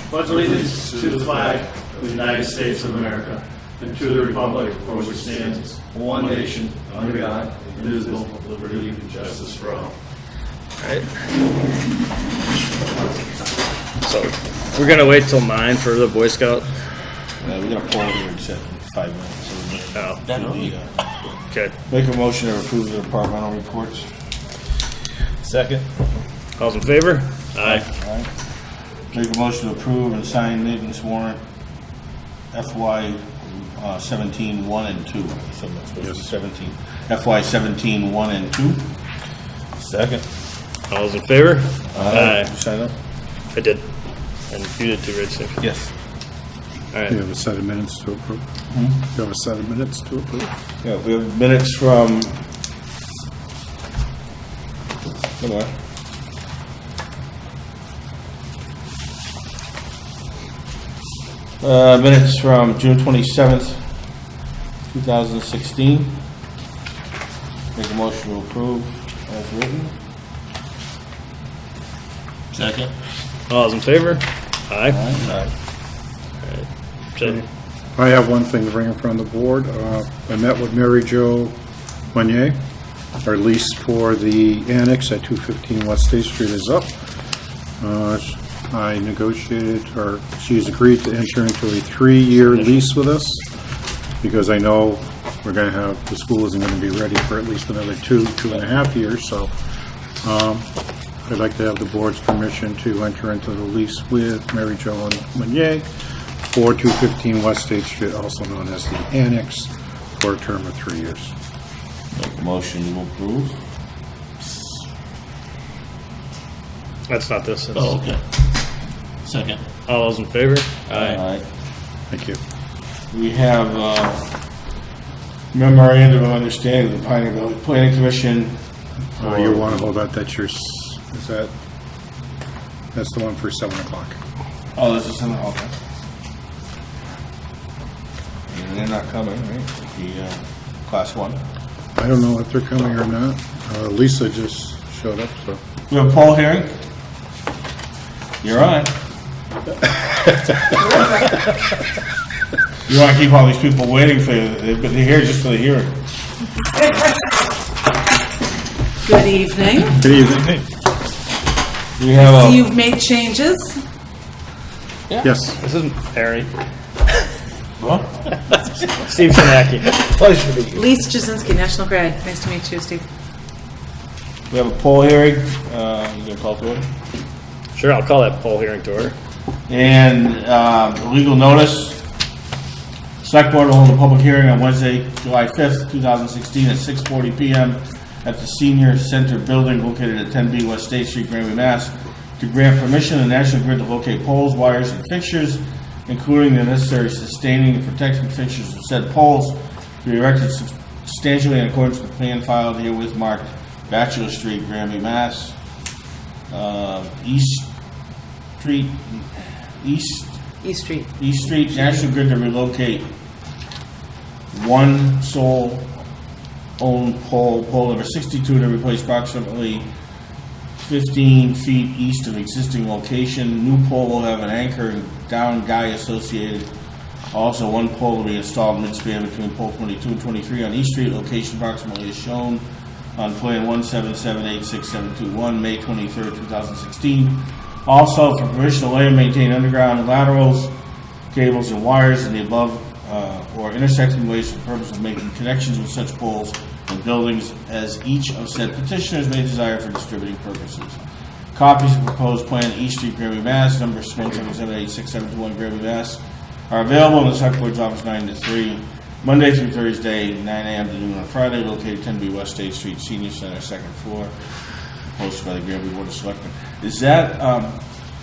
Pledge allegiance to the flag of the United States of America and to the republic for which it stands, one nation, under God, indivisible, with liberty and justice for all. Alright. So, we're gonna wait till 9 for the Boy Scout? We're gonna poll here in 5 minutes. So Okay. make a motion to approve the departmental reports. Second. All's in favor? Aye. Alright. Make a motion to approve and sign maintenance warrant FY 17 1 and 2. So that's supposed to be 17. FY 17 1 and 2. Second. All's in favor? Aye. You sign up? I did. And you did too, Rich? Yes. Alright. You have a set of minutes to approve. You have a set of minutes to approve. Yeah, we have minutes from. Come on. Minutes from June 27th, 2016. Make a motion to approve as written. Second. All's in favor? Aye. Aye. Okay. I have one thing to bring in front of the board. I met with Mary Jo Monnier. Our lease for the annex at 215 West State Street is up. I negotiated, or she has agreed to enter into a 3-year lease with us because I know we're going to have, the school isn't going to be ready for at least another 2.5 years. So I'd like to have the board's permission to enter into the lease with Mary Jo Monnier for 215 West State Street, also known as the Annex, for a term of 3 years. Make a motion to approve. That's not this. It's Oh, okay. Second. all those in favor? Aye. Alright. Thank you. We have memorandum of understanding with the Pioneer Valley Planning Commission. You want to hold that? That's your. Is that? That's the one for 7 o'clock. Oh, this is something. Okay. And they're not coming, right? The class 1. I don't know if they're coming or not. Lisa just showed up, so. We have a poll hearing. You're on. You want to keep all these people waiting for you, but they're here just for the hearing. Good evening. Good evening. We have So a. you've made changes? Yes. This is Harry. What? Steve Shinaki. Pleasure to meet you. Lisa Jasinski, National Grid. Nice to meet you, Steve. We have a poll hearing. You gonna call to order? Sure, I'll call that poll hearing to order. And legal notice. Selectboard will hold a public hearing on Wednesday, July 5th, 2016 at 6:40 p.m. at the Senior Center Building located at 10B West State Street, Granby, Mass. to grant permission to National Grid to locate poles, wires, and fixtures, including the necessary sustaining and protecting fixtures of said poles, to be erected substantially in accordance with the plan filed herewith marked Bachelor Street, Granby, Mass. East Street, National Grid to relocate one sole owned pole number 62 to replace approximately 15 feet east of existing location. New pole will have an anchor and down guy associated. Also, one pole will be installed mid-span between pole 22 and 23 on East Street. Location approximately is shown on plan 1778671, May 23rd, 2016. Also, for permission to lay and maintain underground laterals, cables, and wires in the above or intersecting ways for the purpose of making connections with such poles and buildings as each of said petitioners may desire for distributing purposes. Copies of proposed plan East Street, Granby, Mass, number 1778671, Granby, Mass, are available in the Selectboard's office 9 to 3, Monday through Thursday, 9 a.m. to noon on Friday, located 10B West State Street, Senior Center, second floor, posted by the Granby Board of Selectmen. Is that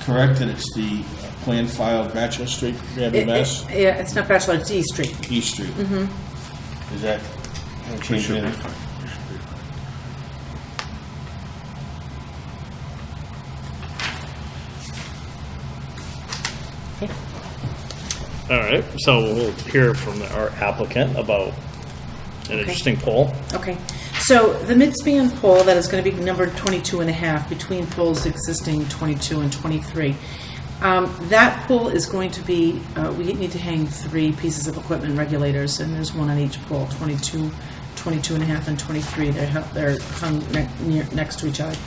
correct that it's the plan filed Bachelor Street, Granby, Mass? Yeah, it's not Bachelor, it's E Street. East Street. Mm-hmm. Is that changed anything? All right, so we'll hear from our applicant about an interesting poll. Okay. So the midspan pole that is going to be numbered 22 and a half between poles existing 22 and 23. That pole is going to be, we need to hang 3 pieces of equipment regulators, and there's one on each pole, 22, 22 and a half, and 23. They're hung next to each other.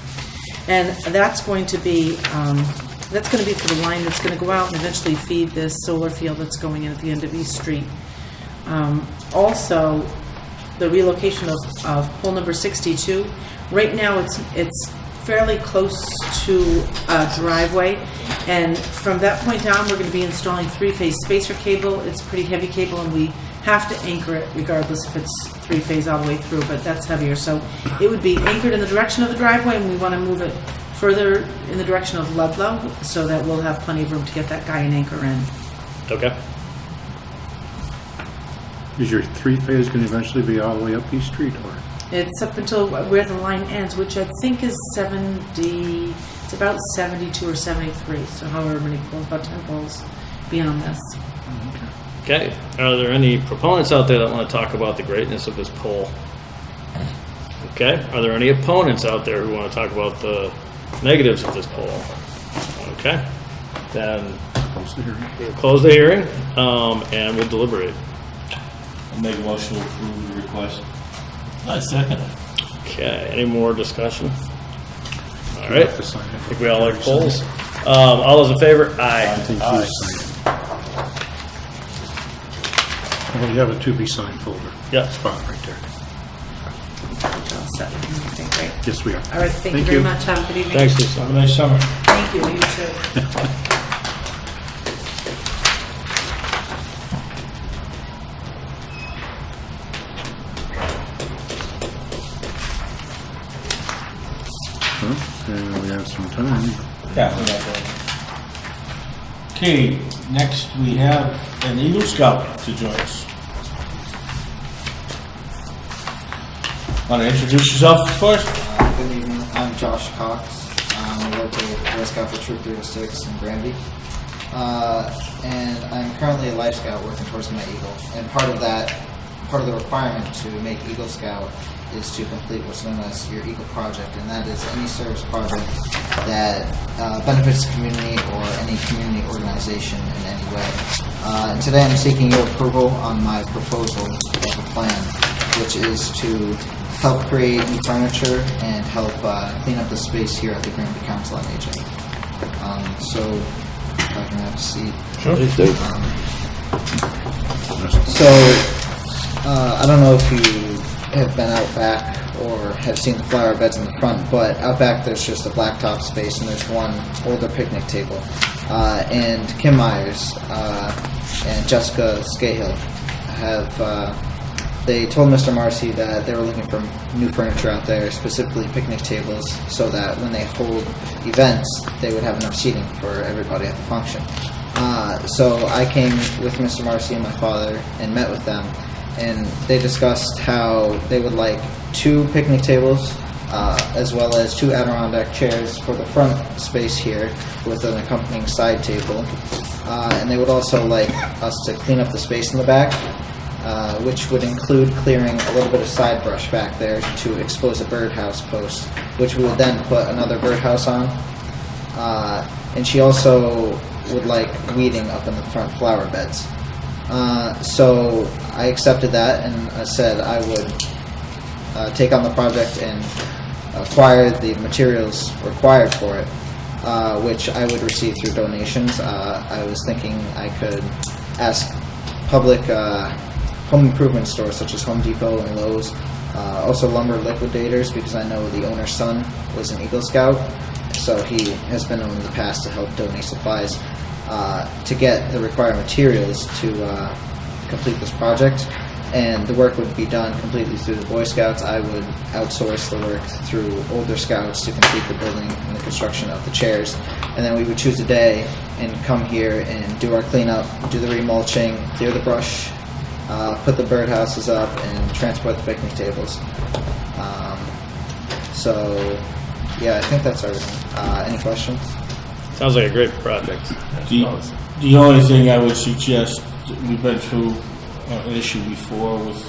And that's going to be for the line that's going to go out and eventually feed this solar field that's going in at the end of East Street. Also, the relocation of pole number 62. Right now, it's fairly close to a driveway, and from that point down, we're going to be installing 3-phase spacer cable. It's pretty heavy cable, and we have to anchor it regardless if it's 3-phase all the way through, but that's heavier. So it would be anchored in the direction of the driveway, and we want to move it further in the direction of Ludlow so that we'll have plenty of room to get that guy an anchor in. Okay. Is your 3-phase going to eventually be all the way up East Street, or? It's up until where the line ends, which I think is 70, it's about 72 or 73, so however many poles, about 10 poles being on this. Okay. Are there any proponents out there that want to talk about the greatness of this pole? Okay. Are there any opponents out there who want to talk about the negatives of this pole? Okay. Then we'll close the hearing, and we'll deliberate. I'll make a motion to approve the request. I second it. Okay. Any more discussion? All right. To sign it. I think we all like polls. All those in favor? I Aye. think you sign it. Well, you have a to-be-signed folder. Yep. Spot right there. All set. Okay, great. Yes, we are. All right, thank you very much. Have a good evening. Thanks, Lisa. Have a nice summer. Thank you. You too. And we have some time. Yeah, we got that. Okay, next we have an Eagle Scout to join us. Want to introduce yourself first? Good evening. I'm Josh Cox. I'm a local Boy Scout for Troop 306 in Granby. And I'm currently a Life Scout working towards my Eagle. And part of the requirement to make Eagle Scout is to complete what's known as your Eagle Project, and that is any service project that benefits the community or any community organization in any way. And today I'm seeking your approval on my proposal of a plan, which is to help create new furniture and help clean up the space here at the Granby Council on Aging. So, if I can have a seat. Sure. I don't know if you have been out back or have seen the flower beds in the front, but out back there's just a blacktop space and there's one older picnic table. And Kim Myers and Jessica Scahill they told Mr. Marcy that they were looking for new furniture out there, specifically picnic tables, so that when they hold events, they would have enough seating for everybody at the function. So I came with Mr. Marcy and my father and met with them, and they discussed how they would like 2 picnic tables, as well as 2 Adirondack chairs for the front space here with an accompanying side table. And they would also like us to clean up the space in the back, which would include clearing a little bit of side brush back there to expose a birdhouse post, which we would then put another birdhouse on. And she also would like weeding up in the front flower beds. So I accepted that, and I said I would take on the project and acquire the materials required for it, which I would receive through donations. I was thinking I could ask public home improvement stores such as Home Depot and Lowe's, also lumber liquidators, because I know the owner's son was an Eagle Scout, so he has been known in the past to help donate supplies to get the required materials to complete this project. And the work would be done completely through the Boy Scouts. I would outsource the work through older Scouts to complete the building and the construction of the chairs. And then we would choose a day and come here and do our cleanup, do the remulching, clear the brush, put the birdhouses up, and transport the picnic tables. So, yeah, I think that's everything. Any questions? Sounds like a great project. The only thing I would suggest, we've been through an issue before with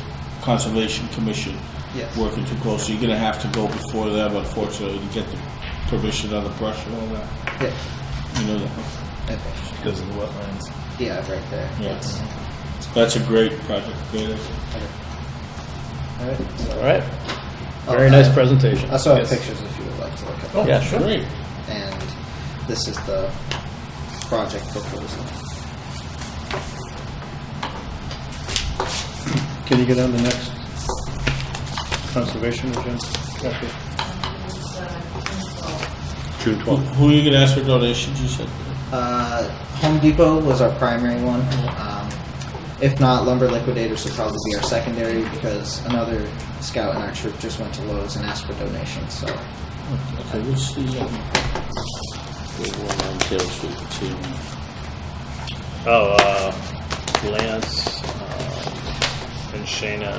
Conservation Commission Yes. working too close. So you're gonna have to go before them, unfortunately, to get the permission on the brush and all that. Yeah. You know that? Okay. Because of the wetlands. Yeah, right there. Yeah. That's a great project. Great idea. All right. So, All right. Very nice presentation. I also have Yes. pictures if you would like to look at. Oh, yeah, sure. Great. And this is the project proposal. Can you get on the next conservation agenda? June 12th. Who are you gonna ask for donations, you said? Home Depot was our primary one. If not, Lumber Liquidators would probably be our secondary because another scout in our troop just went to Lowe's and asked for donations. So Okay, what's the one on Taylor Street? Let's see. Oh, Lance and Shayna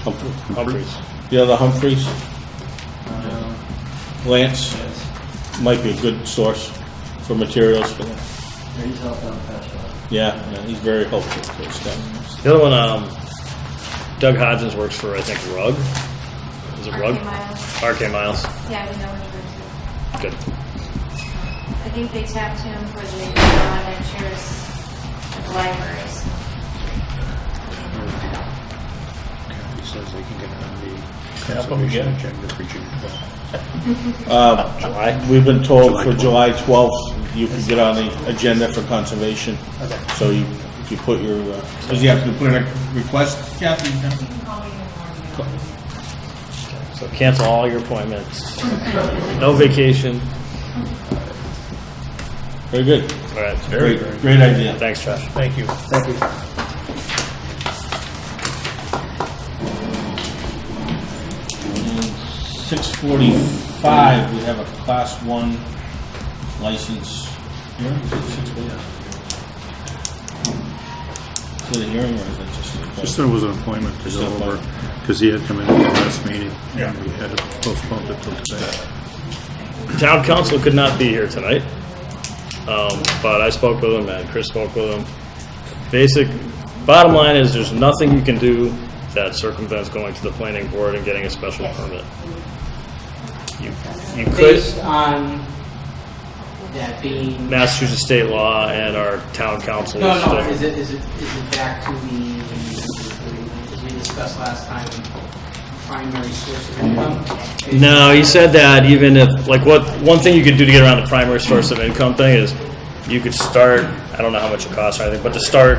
Humphreys. The other Humphreys? Lance might be a good source for materials for them. He's helped out that one. Yeah, he's very helpful to us guys. The other one, Doug Hodgins works for, I think, Rug. Is it Rug? RK Miles. Yeah, we know what Good. I think they tapped him for the chairs at the libraries. He says they can get on the Tap 'em conservation again. agenda for June 12th. July. We've been told for July July 12th, you can get on the agenda for conservation. okay. So if you put your, does he have to put in a request, Kathy? So cancel all your appointments. No vacation. Very good. All right. Great idea. Thanks, Josh. Thank you. Thank you. 6:45, we have a Class 1 license. Hearing? Is it 6:45? To the hearing, or is it just? Just there was an appointment to Just go an over, appointment. because he had come in at the last meeting, and we had to postpone it till today. Town council could not be here tonight, but I spoke with him and Chris spoke with him. Bottom line is there's nothing you can do that circumvents going to the planning board and getting a special permit. You could, Based on that being. Massachusetts state law and our town council. No, is no, still- is it back to the, as we discussed last time, primary source of income? No, he said that even if, one thing you could do to get around the primary source of income thing is you could start, I don't know how much it costs or anything, but to start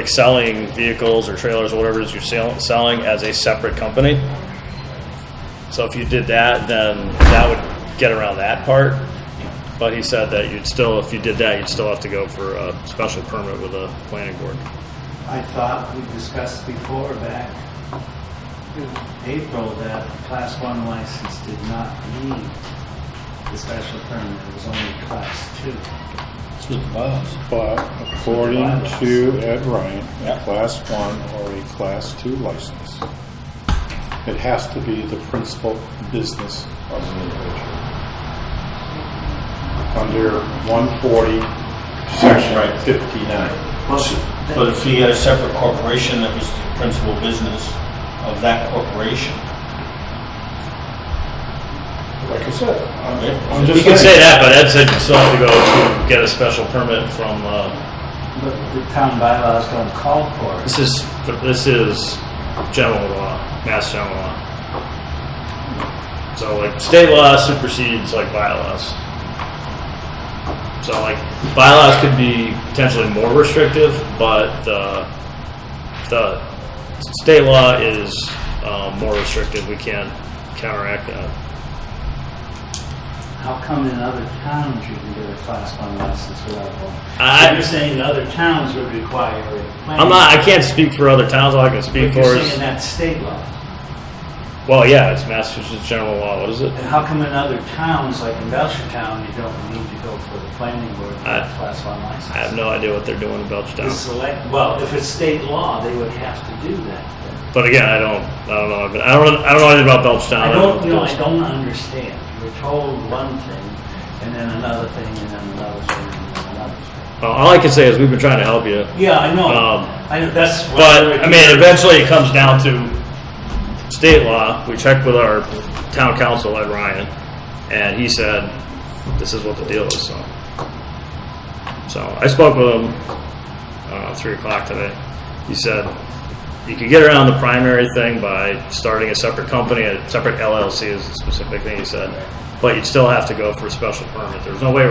selling vehicles or trailers or whatever it is you're selling as a separate company. So if you did that, then that would get around that part. But he said that if you did that, you'd still have to go for a special permit with a planning board. I thought we discussed before back in April that Class 1 license did not need the special permit. It was only Class 2. It's with the bylaws. But according to Ed Ryan, a Class 1 or a Class 2 license, it has to be the principal business of the individual. Under 140, Section 59. But if he had a separate corporation that was the principal business of that corporation. Like I said, I'm You just could say saying. that, but Ed said you still have to go to get a special permit from, But the town bylaws don't call for it. this is general law, mass general law. So state law supersedes bylaws. So bylaws could be potentially more restrictive, but the state law is more restrictive. We can't counteract that. How come in other towns you can get a Class 1 license without one? I- So you're saying other towns would require a planning? I can't speak for other towns. All I can speak But for you're is, saying that's state law. well, yeah, it's Massachusetts general law. What is it? And how come in other towns, like in Belchertown, you don't need to go for the planning board for a Class 1 license? I have no idea what they're doing in The Belchertown. well, if it's state law, they would have to do that. But again, I don't know. I don't know anything about Belchertown. I don't understand. You're told one thing, and then another thing, and then another thing, and then another thing. All I can say is we've been trying to help you. Yeah, I know. Um, I know that's. But, eventually it comes down to state law, we checked with our town council at Ryan, and he said, this is what the deal is, so. So I spoke with him, 3 o'clock today. He said, you can get around the primary thing by starting a separate company, a separate LLC is a specific thing he said, but you'd still have to go for a special permit. There's no way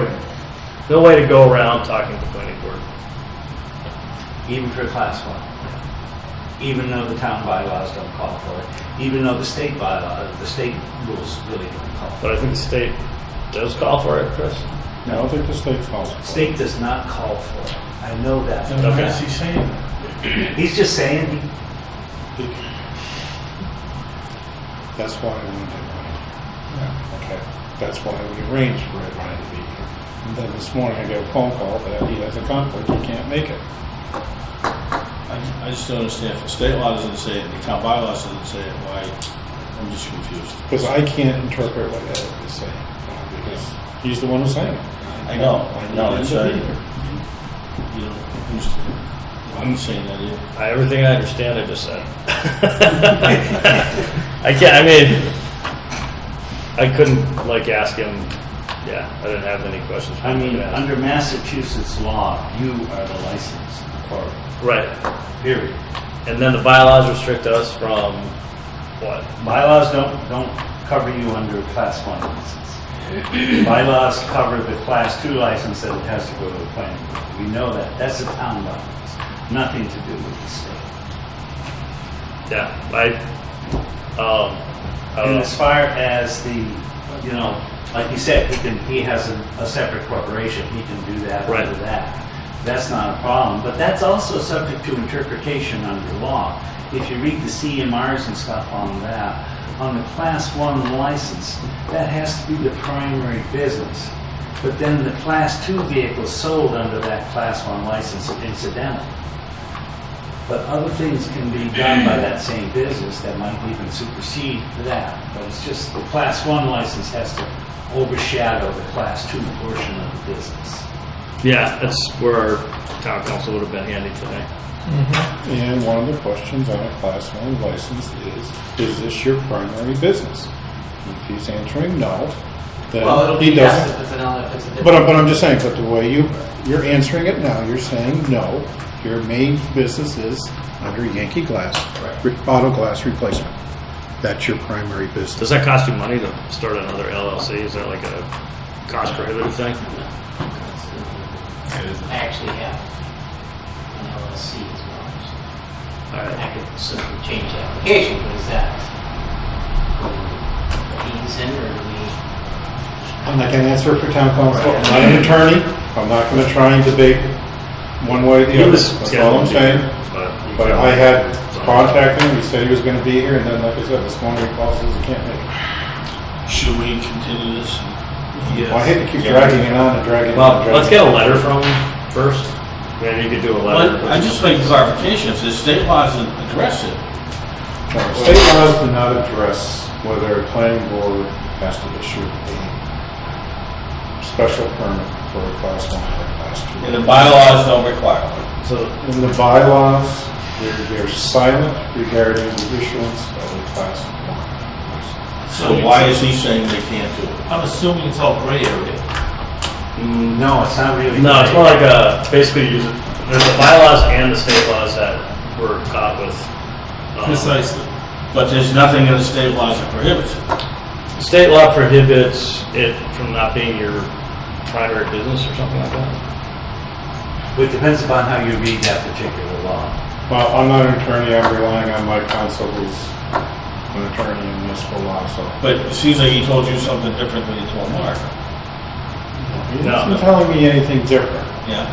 to go around talking to the planning board. Even for class 1. Even though the town bylaws don't call for it. Even though the state rules really don't call for But I think the state does call for it, Chris. I don't think the state calls for it. it. State does not call for it. I know that. Then why is he saying that? He's just saying That's why we wanted Ryan. Yeah, okay. That's why we arranged for Ryan to be here. And then this morning I get a phone call that he has a conflict, he can't make it. I just don't understand. If the state law doesn't say it, the town bylaws doesn't say it, why? I'm just confused. Because I can't interpret what Ed is saying, because he's the one who's saying it. I know. It's You know, I'm saying that either. Everything I understand, I just said. I can't, I mean, I couldn't ask him, I didn't have any questions. I mean, under Massachusetts law, you are the licensed authority. Right. Period. And then the bylaws restrict us from what? Bylaws don't cover you under a class 1 license. Bylaws cover the class 2 license that it has to go to the planning board. We know that. That's a town license. Nothing to do with the state. Yeah, I don't And know. as far as the, like you said, he has a separate corporation. He can do that Right. under that. That's not a problem. But that's also subject to interpretation under law. If you read the CMRs and stuff on that, on the class 1 license, that has to be the primary business. But then the class 2 vehicle sold under that class 1 license are incidental. But other things can be done by that same business that might even supersede that. But it's just the class 1 license has to overshadow the class 2 portion of the business. Yeah, that's where our town council would have been handy today. And one of the questions on a class 1 license is this your primary business? If he's answering no, then Well, it'll he be yes doesn't. if it's an L, if it's a different. But I'm just saying, but the way you're answering it now, you're saying no. Your main business is under Yankee Glass, auto glass replacement. That's your primary business. Does that cost you money to start another LLC? Is that like a cost prohibitive thing? I actually have an LLC as well. All right. I could simply change the application, but is that fees in or do we? I'm not going to answer for town council. I'm not an attorney. I'm not going to try and debate one way or the other. That's all I'm saying. But I had contacted him. He said he was going to be here, and then, like I said, this morning he calls says he can't make it. Should we continue this? Well, I hate to keep dragging it on and dragging it on. Well, let's get a letter from him first. Maybe you could do a letter. Well, I just make clarification. If the state law doesn't address it, State laws do not address whether a planning board has to issue a special permit for a class 1 or a class 2. and the bylaws don't require it. So in the bylaws, they're silent regarding the issuance of a class 1. So why is he saying they can't do it? I'm assuming it's all gray area. No, it's not really. No, it's more like basically there's the bylaws and the state laws that we're caught with. Precisely. But there's nothing in the state laws that prohibits it. State law prohibits it from not being your primary business or something like that. It depends upon how you read that particular law. Well, I'm not an attorney. I'm relying on my counsel who's an attorney in municipal law, so. But it seems like he told you something different than he told Mark. He isn't telling me anything different. Yeah.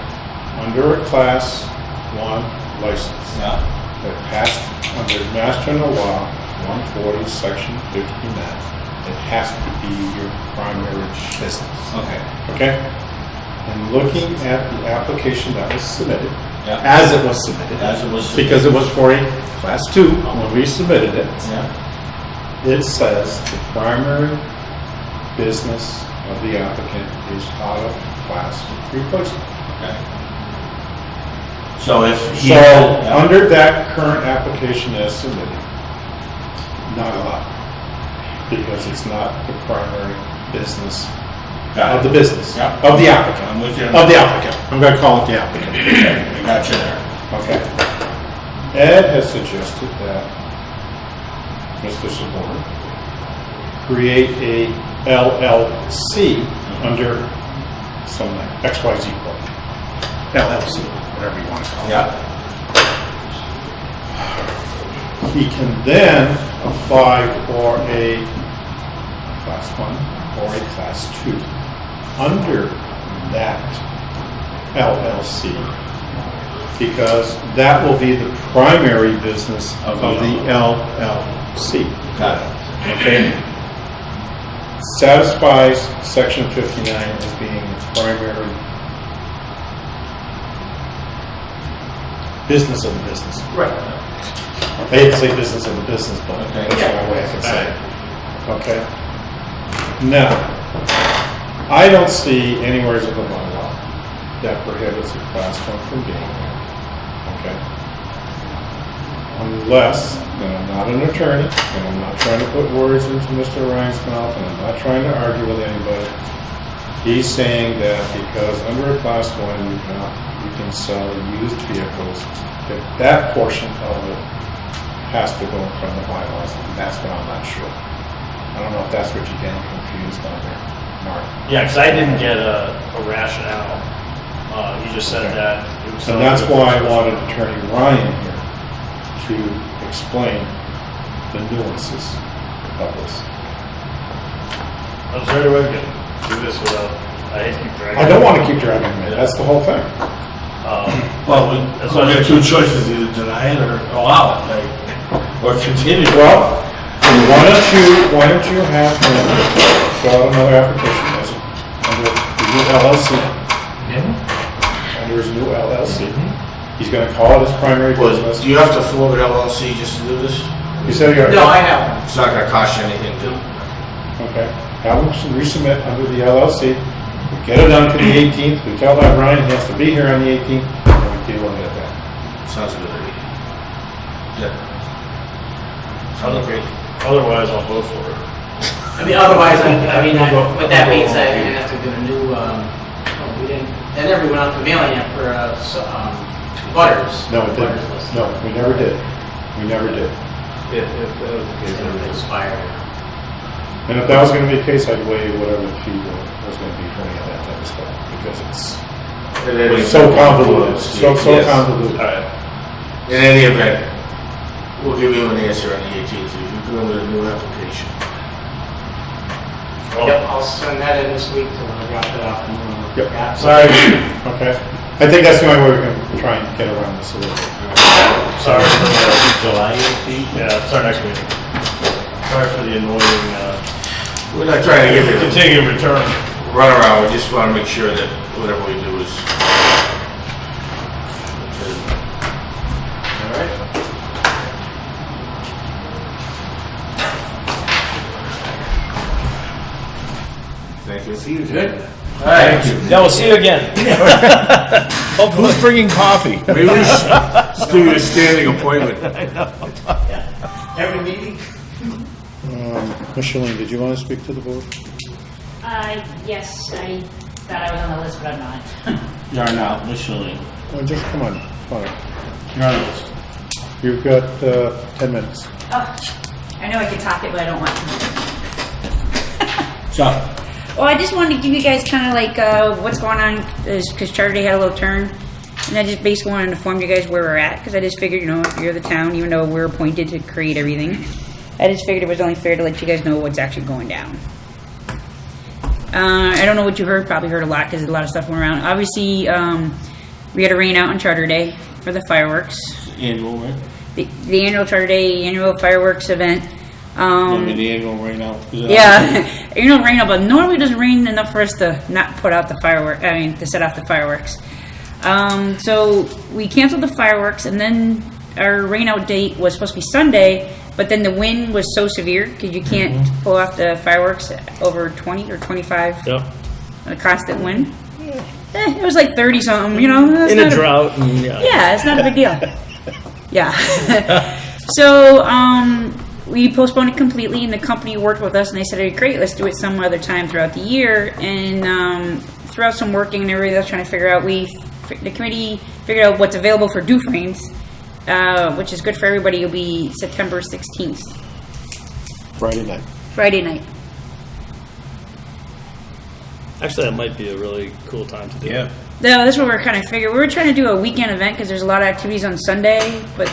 Under a class 1 license. Yeah. That passed under Mass General Law 140, Section 59. It has to be your primary business. Okay. Okay? And looking at the application that was submitted, Yeah. as it was submitted, As it was. because it was for a class 2 when we submitted it, Yeah. it says the primary business of the applicant is auto class replacement. Okay. So if he. So, Yeah. under that current application as submitted, Not allowed. Because it's not the primary business of the business, Yeah. of the applicant. I'm with you. Of the applicant. I'm gonna call it the applicant. I got you there. Okay. Ed has suggested that Mr. Sabor create a LLC under some XYZ corp. LLC, whatever you want to call it. Yeah. He can then apply for a Class 1 or a Class 2 under that LLC, because that will be the primary business of the LLC. Got it. Okay? Satisfies Section 59 as being the primary business of the business. Right. I hate to say business of the business, but that's the only way I can say it. Okay? Now, I don't see anywhere in the bylaw that prohibits a Class 1 from being there. Okay? Unless, and I'm not an attorney, and I'm not trying to put words into Mr. Ryan's mouth, and I'm not trying to argue with anybody. He's saying that because under a Class 1, you can sell used vehicles, that portion of it has to go in front of the bylaws, and that's what I'm not sure. I don't know if that's what you're getting confused on there, Mark. Yeah, because I didn't get a rationale. You just said that. It was And that's why I wanted Attorney Ryan here to explain the nuances of this. I'm sorry to do this without, I hate to keep dragging. I don't want to keep dragging it, that's the whole thing. Well, we have two choices, either deny it or allow it, like, or continue. Well, why don't you have him fill out another application as under the new LLC? Under his new LLC. He's gonna call it his primary business. Do you have to form an LLC just to do this? You said you're. No, I haven't. It's not gonna cost you anything to. Okay, have him resubmit under the LLC, we get it done for the 18th, we tell that Ryan he has to be here on the 18th, and we deal with it then. Sounds a good idea. Yeah. Sounds great. Otherwise, I'll vote for it. I mean, otherwise, what that means, I have to do a new, we didn't, that never went out to mailing yet for, butters. No, it Butters didn't, list. no, we never did, we never did. If that was the case, it would expire. And if that was gonna be the case, I'd waive whatever the fee was gonna be for any of that type of stuff, because it's so convoluted, so Yes. convoluted. In any event, we'll give you an answer on the 18th. You come in with a new application. Yep, I'll send that in this week to drop it off. Yep. Yeah. Sorry. Okay. I think that's the only way we can try and get around this a little bit. Sorry for the, July 18th? yeah, it's our next meeting. Sorry for the annoying, We're not trying to give you a continued return. run around. We just want to make sure that whatever we do is. All right. Thank you. See you. Good. All right. Yeah, we'll see you again. Who's bringing coffee? Maybe we should just give you a standing appointment. Every meeting? Micheline, did you want to speak to the board? Yes, I thought I was on the list, but I'm not. You're not, Micheline. Oh, just come on, You're on the list. You've got 10 minutes. Oh, I know I could talk it, but I don't want to. So, Well, I just wanted to give you guys kind of like what's going on, because Charter Day had a little turn, and I just basically wanted to inform you guys where we're at, because I just figured, if you're the town, even though we're appointed to create everything, I just figured it was only fair to let you guys know what's actually going down. I don't know what you heard, probably heard a lot, because a lot of stuff went around. Obviously, we had a rain out on Charter Day for the fireworks. annual, right? The annual Charter Day, annual fireworks event. The annual right now. Yeah, rain out, but normally it doesn't rain enough for us to not put out the fireworks. I mean, to set off the fireworks. So we canceled the fireworks, and then our rain out date was supposed to be Sunday, but then the wind was so severe because you can't pull off the fireworks over 20 or 25. Yep. A constant wind. It was like 30 something. That's In a not drought. Yeah. Yeah, it's not a big deal. Yeah. So, we postponed it completely, and the company worked with us, and they said, hey, great, let's do it some other time throughout the year. And throughout some working and everything else, trying to figure out, the committee figured out what's available for Dufresne's, which is good for everybody. It'll be September 16th, Friday night. Friday night. Actually, that might be a really cool time to do it. Yeah. No, that's what we're kind of figuring. We were trying to do a weekend event because there's a lot of activities on Sunday, but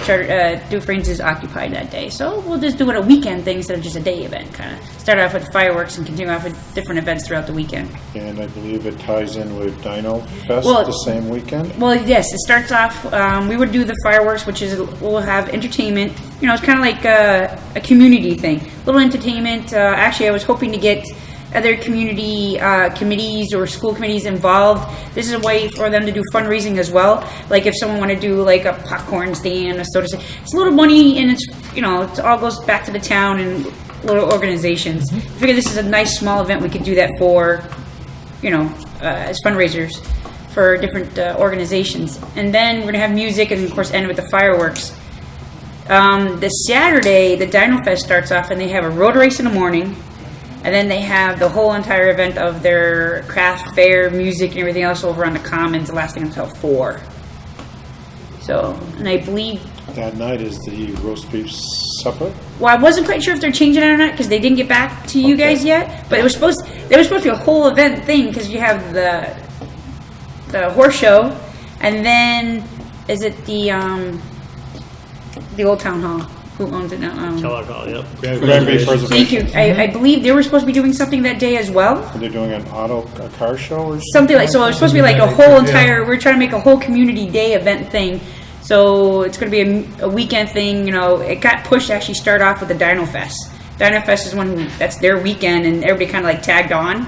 Dufresne's is occupied that day. So we'll just do it a weekend thing instead of just a day event, kind of. Start off with fireworks and continue off with different events throughout the weekend. And I believe it ties in with Dino Fest Well- the same weekend. Well, yes, it starts off, we would do the fireworks, which is, we'll have entertainment. You know, it's kind of like a community thing. Little entertainment. Actually, I was hoping to get other community committees or school committees involved. This is a way for them to do fundraising as well. Like if someone want to do like a popcorn stand, a soda stand, it's a little money, and it's, you know, it all goes back to the town and little organizations. I figure this is a nice small event we could do that for, you know, as fundraisers for different organizations. And then we're gonna have music, and of course end with the fireworks. The Saturday, the Dino Fest starts off, and they have a road race in the morning. And then they have the whole entire event of their craft fair, music, and everything else over on the Commons, the last thing until 4. So, and I believe, That night is the roast beef supper. well, I wasn't quite sure if they're changing it or not because they didn't get back to you guys yet. But it was supposed to be a whole event thing because you have the horse show, and then is it the Old Town Hall? Who owns it now? Kellogg Hall, yep. Granby Preservation. Thank you. I believe they were supposed to be doing something that day as well. Are they doing a car show or Something like, so it was supposed to be like a whole entire, we're trying to make a whole community day event thing. So it's going to be a weekend thing, you know. It got pushed to actually start off with the Dino Fest. Dino Fest is that's their weekend, and everybody kind of like tagged on.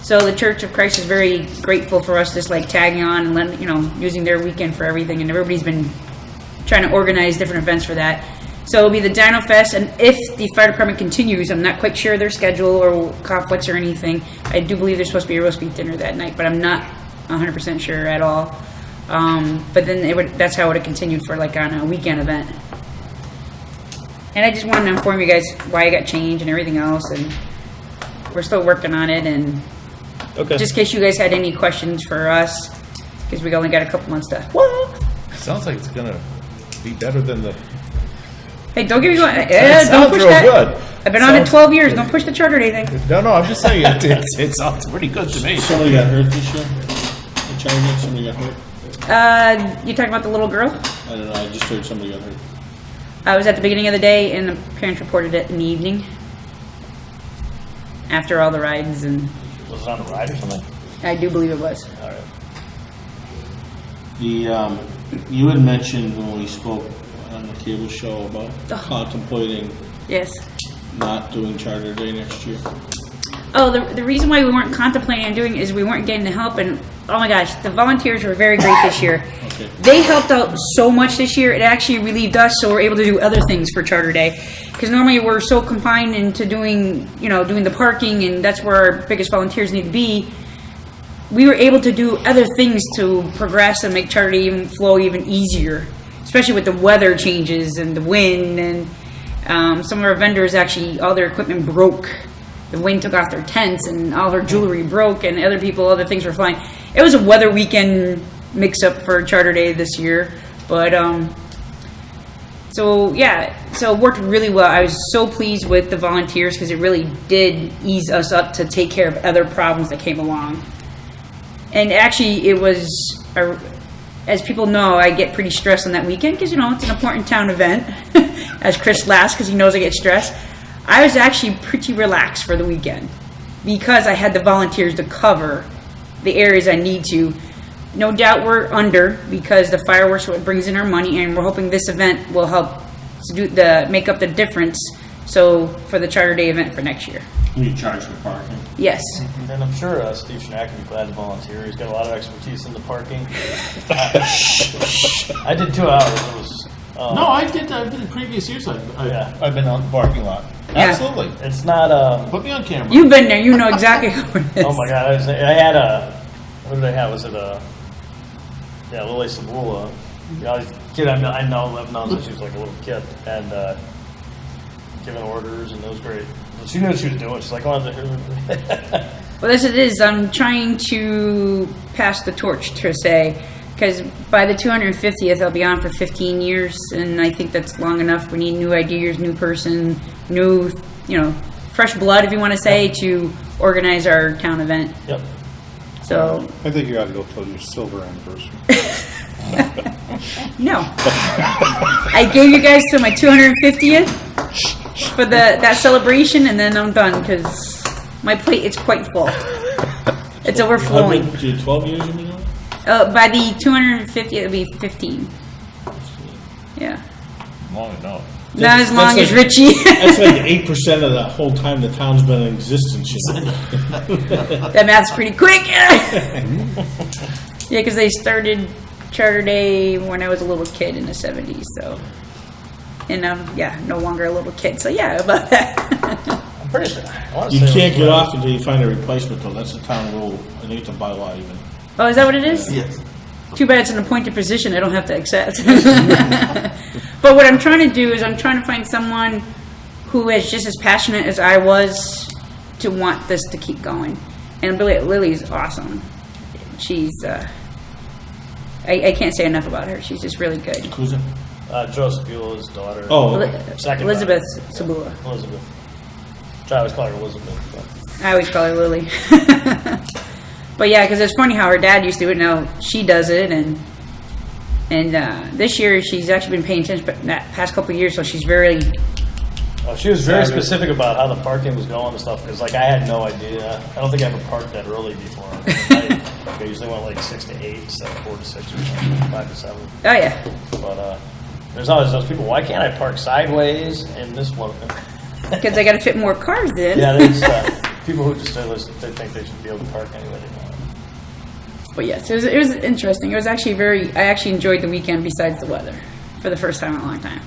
So the Church of Christ is very grateful for us just like tagging on and letting, you know, using their weekend for everything. And everybody's been trying to organize different events for that. So it'll be the Dino Fest, and if the fire department continues, I'm not quite sure their schedule or conflicts or anything. I do believe there's supposed to be a roast beef dinner that night, but I'm not 100% sure at all. But then that's how it would have continued for like on a weekend event. And I just wanted to inform you guys why it got changed and everything else, and we're still working on it. And Okay. just in case you guys had any questions for us, because we only got a couple months to. What? Sounds like it's gonna be better than the. Hey, don't give me going. That Don't sounds push real that. good. I've been on it 12 years. Don't push the charter day thing. No, I'm just saying it sounds pretty good to me. Somebody got hurt this year? The China, somebody got hurt? You talking about the little girl? I don't know, I just heard somebody got hurt. I was at the beginning of the day, and the parents reported it in the evening. After all the rides, and Was it on a ride or something? I do believe it was. All right. You had mentioned when we spoke on the cable show about contemplating Yes. not doing Charter Day next year. Oh, the reason why we weren't contemplating on doing it is we weren't getting the help, and oh my gosh, the volunteers were very great this year. Okay. They helped out so much this year, it actually relieved us, so we're able to do other things for Charter Day. Because normally we're so confined into doing the parking, and that's where our biggest volunteers need to be. We were able to do other things to progress and make Charter Day even flow even easier, especially with the weather changes and the wind, and some of our vendors actually, all their equipment broke. The wind took off their tents, and all their jewelry broke, and other things were flying. It was a weather weekend mix-up for Charter Day this year, but so it worked really well. I was so pleased with the volunteers because it really did ease us up to take care of other problems that came along. And actually, it was, as people know, I get pretty stressed on that weekend because, it's an important town event, as Chris laughs because he knows I get stressed. I was actually pretty relaxed for the weekend because I had the volunteers to cover the areas I need to. No doubt we're under because the fireworks brings in our money, and we're hoping this event will help to make up the difference. So for the Charter Day event for next year. You charge for parking. Yes. And I'm sure Steve Schnack would be glad to volunteer. He's got a lot of expertise in the parking. I did 2 hours. It was. No, I've been in previous years. Yeah. I've been on the parking lot. Yeah. Absolutely. It's not. Put me on camera. You've been there. You know exactly how it is. Oh my God! I had a. What did I have? Was it a? Yeah, Lily Sabula. Kid I know, I've known since she was like a little kid, and giving orders, and it was great. She knew what she was doing. She's like, oh, Well, as it is, I'm trying to pass the torch, to say, because by the 250th, I'll be on for 15 years, and I think that's long enough. We need new ideas, new person, new, fresh blood, if you want to say, to organize our town event. Yep. So, I think you ought to go till your silver anniversary. no. I gave you guys till my 250th for that celebration, and then I'm done, because my plate is quite full. It's overflowing. 12 years, you mean? By the 250th, it'll be 15. Yeah. Long enough. Not as long That's as like- Richie. That's like 8% of the whole time the town's been in existence, you know? That math's pretty quick. Yeah, because they started Charter Day when I was a little kid in the 70s, so. And no longer a little kid, so yeah, about that. I'm pretty sure. You can't get off until you find a replacement, though. That's a town rule. I think it's a bylaw, even. Oh, is that what it is? Yes. Too bad it's an appointed position I don't have to accept. But what I'm trying to do is I'm trying to find someone who is just as passionate as I was to want this to keep going. And Lily's awesome. She's, I can't say enough about her. She's just really good. Who's it? Joseph Buell's daughter. Oh, Second Elizabeth daughter. Sabula. Elizabeth. I always call her Elizabeth. But. I always call her Lily. But yeah, because it's funny how her dad used to do it. Now she does it, and this year she's actually been paying attention. But that past couple of years, so she's very. She was very specific about how the parking was going and stuff, because like I had no idea. I don't think I ever parked that early before. I usually went like 6 to 8 instead of 4 to 6 or something, 5 to 7. Oh yeah. But there's always those people. Why can't I park sideways in this one? Because I got to fit more cars in. Yeah, there's people who just they think they should be able to park anyway. But yes, it was interesting. It was actually I actually enjoyed the weekend besides the weather for the first time in a long time.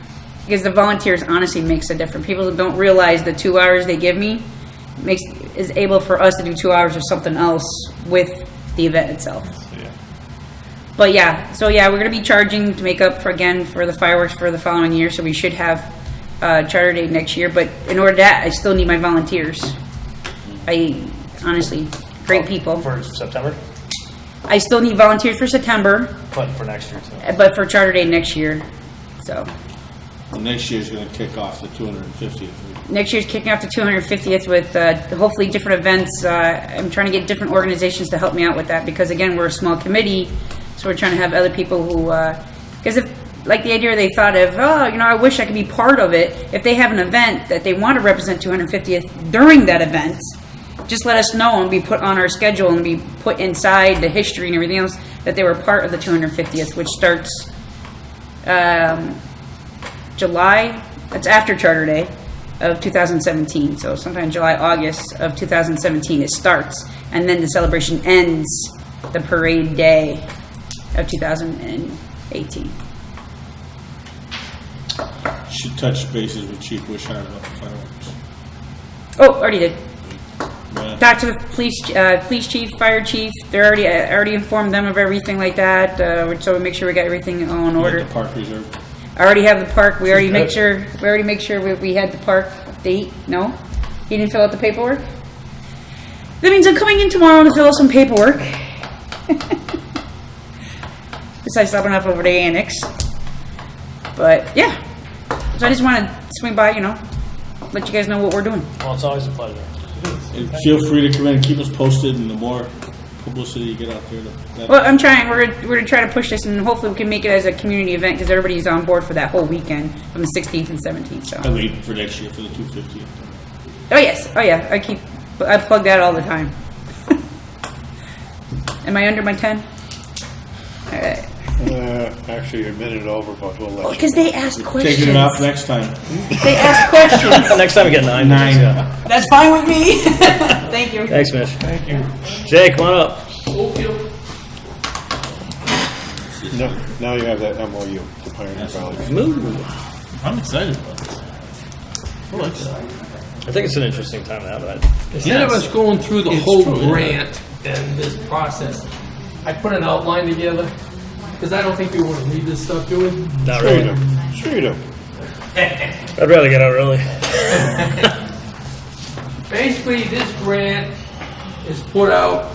Because the volunteers honestly makes a difference. People don't realize the 2 hours they give me is able for us to do 2 hours of something else with the event itself. Yeah. But yeah, so yeah, we're going to be charging to make up for the fireworks for the following year. So we should have Charter Day next year. But in order to that, I still need my volunteers. Honestly, great people. For September? I still need volunteers for September, But for next year too. but for Charter Day next year. So Well, next year's going to kick off the 250th. next year's kicking off the 250th with hopefully different events. I'm trying to get different organizations to help me out with that because again, we're a small committee, so we're trying to have other people who, because if like the idea they thought of, I wish I could be part of it. If they have an event that they want to represent 250th during that event, just let us know and be put on our schedule and be put inside the history and everything else that they were part of the 250th, which starts July. That's after Charter Day of 2017. So sometime July, August of 2017 it starts, and then the celebration ends the parade day of 2018. Should touch bases with Chief Wishart about the fireworks. Oh, already did. Yeah. Talked to the police chief, fire chief. They're already I already informed them of everything like that. So we make sure we got everything on You order. got the park reserved. I already have the park. We already make sure we had the park date. No, he didn't fill out the paperwork. That means I'm coming in tomorrow to fill out some paperwork. Besides stopping up over the annex. But yeah, so I just want to swing by, let you guys know what we're doing. Well, it's always a pleasure. And feel free to come in and keep us posted, and the more publicity you get out there, the Well, I'm trying. We're gonna try to push this, and hopefully we can make it as a community event because everybody's on board for that whole weekend from the 16th and 17th. So. I mean, for next year, for the 250th. Oh yes. Oh yeah. I plug that all the time. Am I under my 10? All right. Actually, you're a minute over, but we'll let you. Because they asked questions. Taking it off next time. They asked questions. Next time we get 9. Nine. Yeah. That's fine with me. Thank you. Thanks, Mitch. Thank you. Jay, come on up. No, now you have that MOU, the Pioneer Valley. I'm excited about this. I like that. I think it's an interesting time to have it. Instead of us going through the whole grant and this process, I put an outline together, because I don't think we want to read this stuff, do we? Not Sure you really. do. Sure you do. I'd rather get out early. Basically, this grant is put out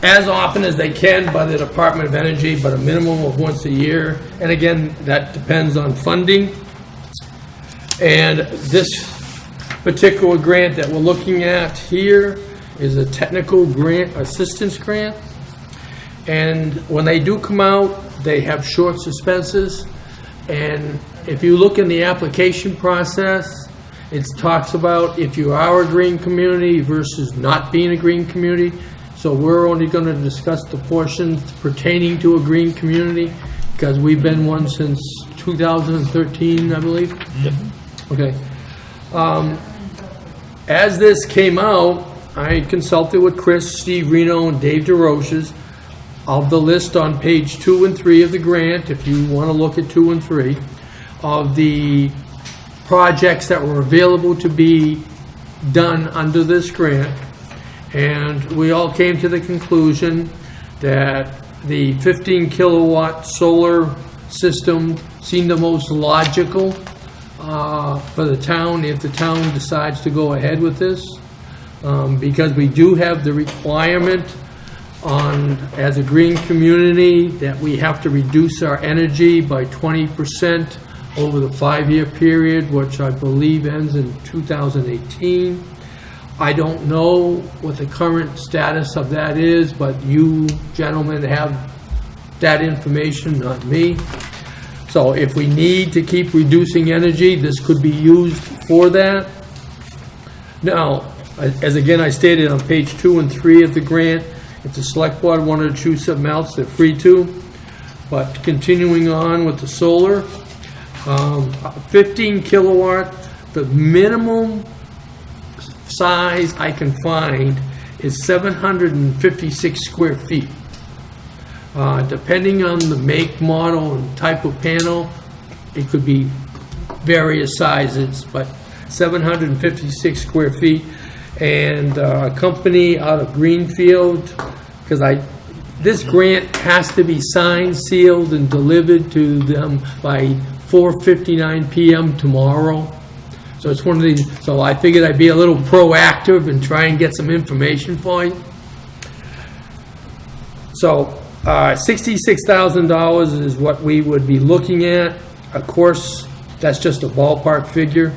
as often as they can by the Department of Energy, but a minimum of once a year. And again, that depends on funding. And this particular grant that we're looking at here is a technical grant, assistance grant. And when they do come out, they have short suspenses. And if you look in the application process, it talks about if you are a green community versus not being a green community. So we're only going to discuss the portions pertaining to a green community because we've been one since 2013, I believe. Yep. Okay. As this came out, I consulted with Chris, Steve Reno, and Dave DeRoches of the list on page 2 and 3 of the grant, if you want to look at 2 and 3, of the projects that were available to be done under this grant. And we all came to the conclusion that the 15 kilowatt solar system seemed the most logical for the town if the town decides to go ahead with this, because we do have the requirement on, as a green community, that we have to reduce our energy by 20% over the 5-year period, which I believe ends in 2018. I don't know what the current status of that is, but you gentlemen have that information, not me. So if we need to keep reducing energy, this could be used for that. Now, as again I stated on page 2 and 3 of the grant, if the select board wanted to choose something else, they're free to. But continuing on with the solar, 15 kilowatt, the minimum size I can find is 756 square feet. Depending on the make, model, and type of panel, it could be various sizes, but 756 square feet. And a company out of Greenfield, because this grant has to be signed, sealed, and delivered to them by 4:59 p.m. tomorrow. So it's one of these, so I figured I'd be a little proactive and try and get some information for you. So $66,000 is what we would be looking at. Of course, that's just a ballpark figure.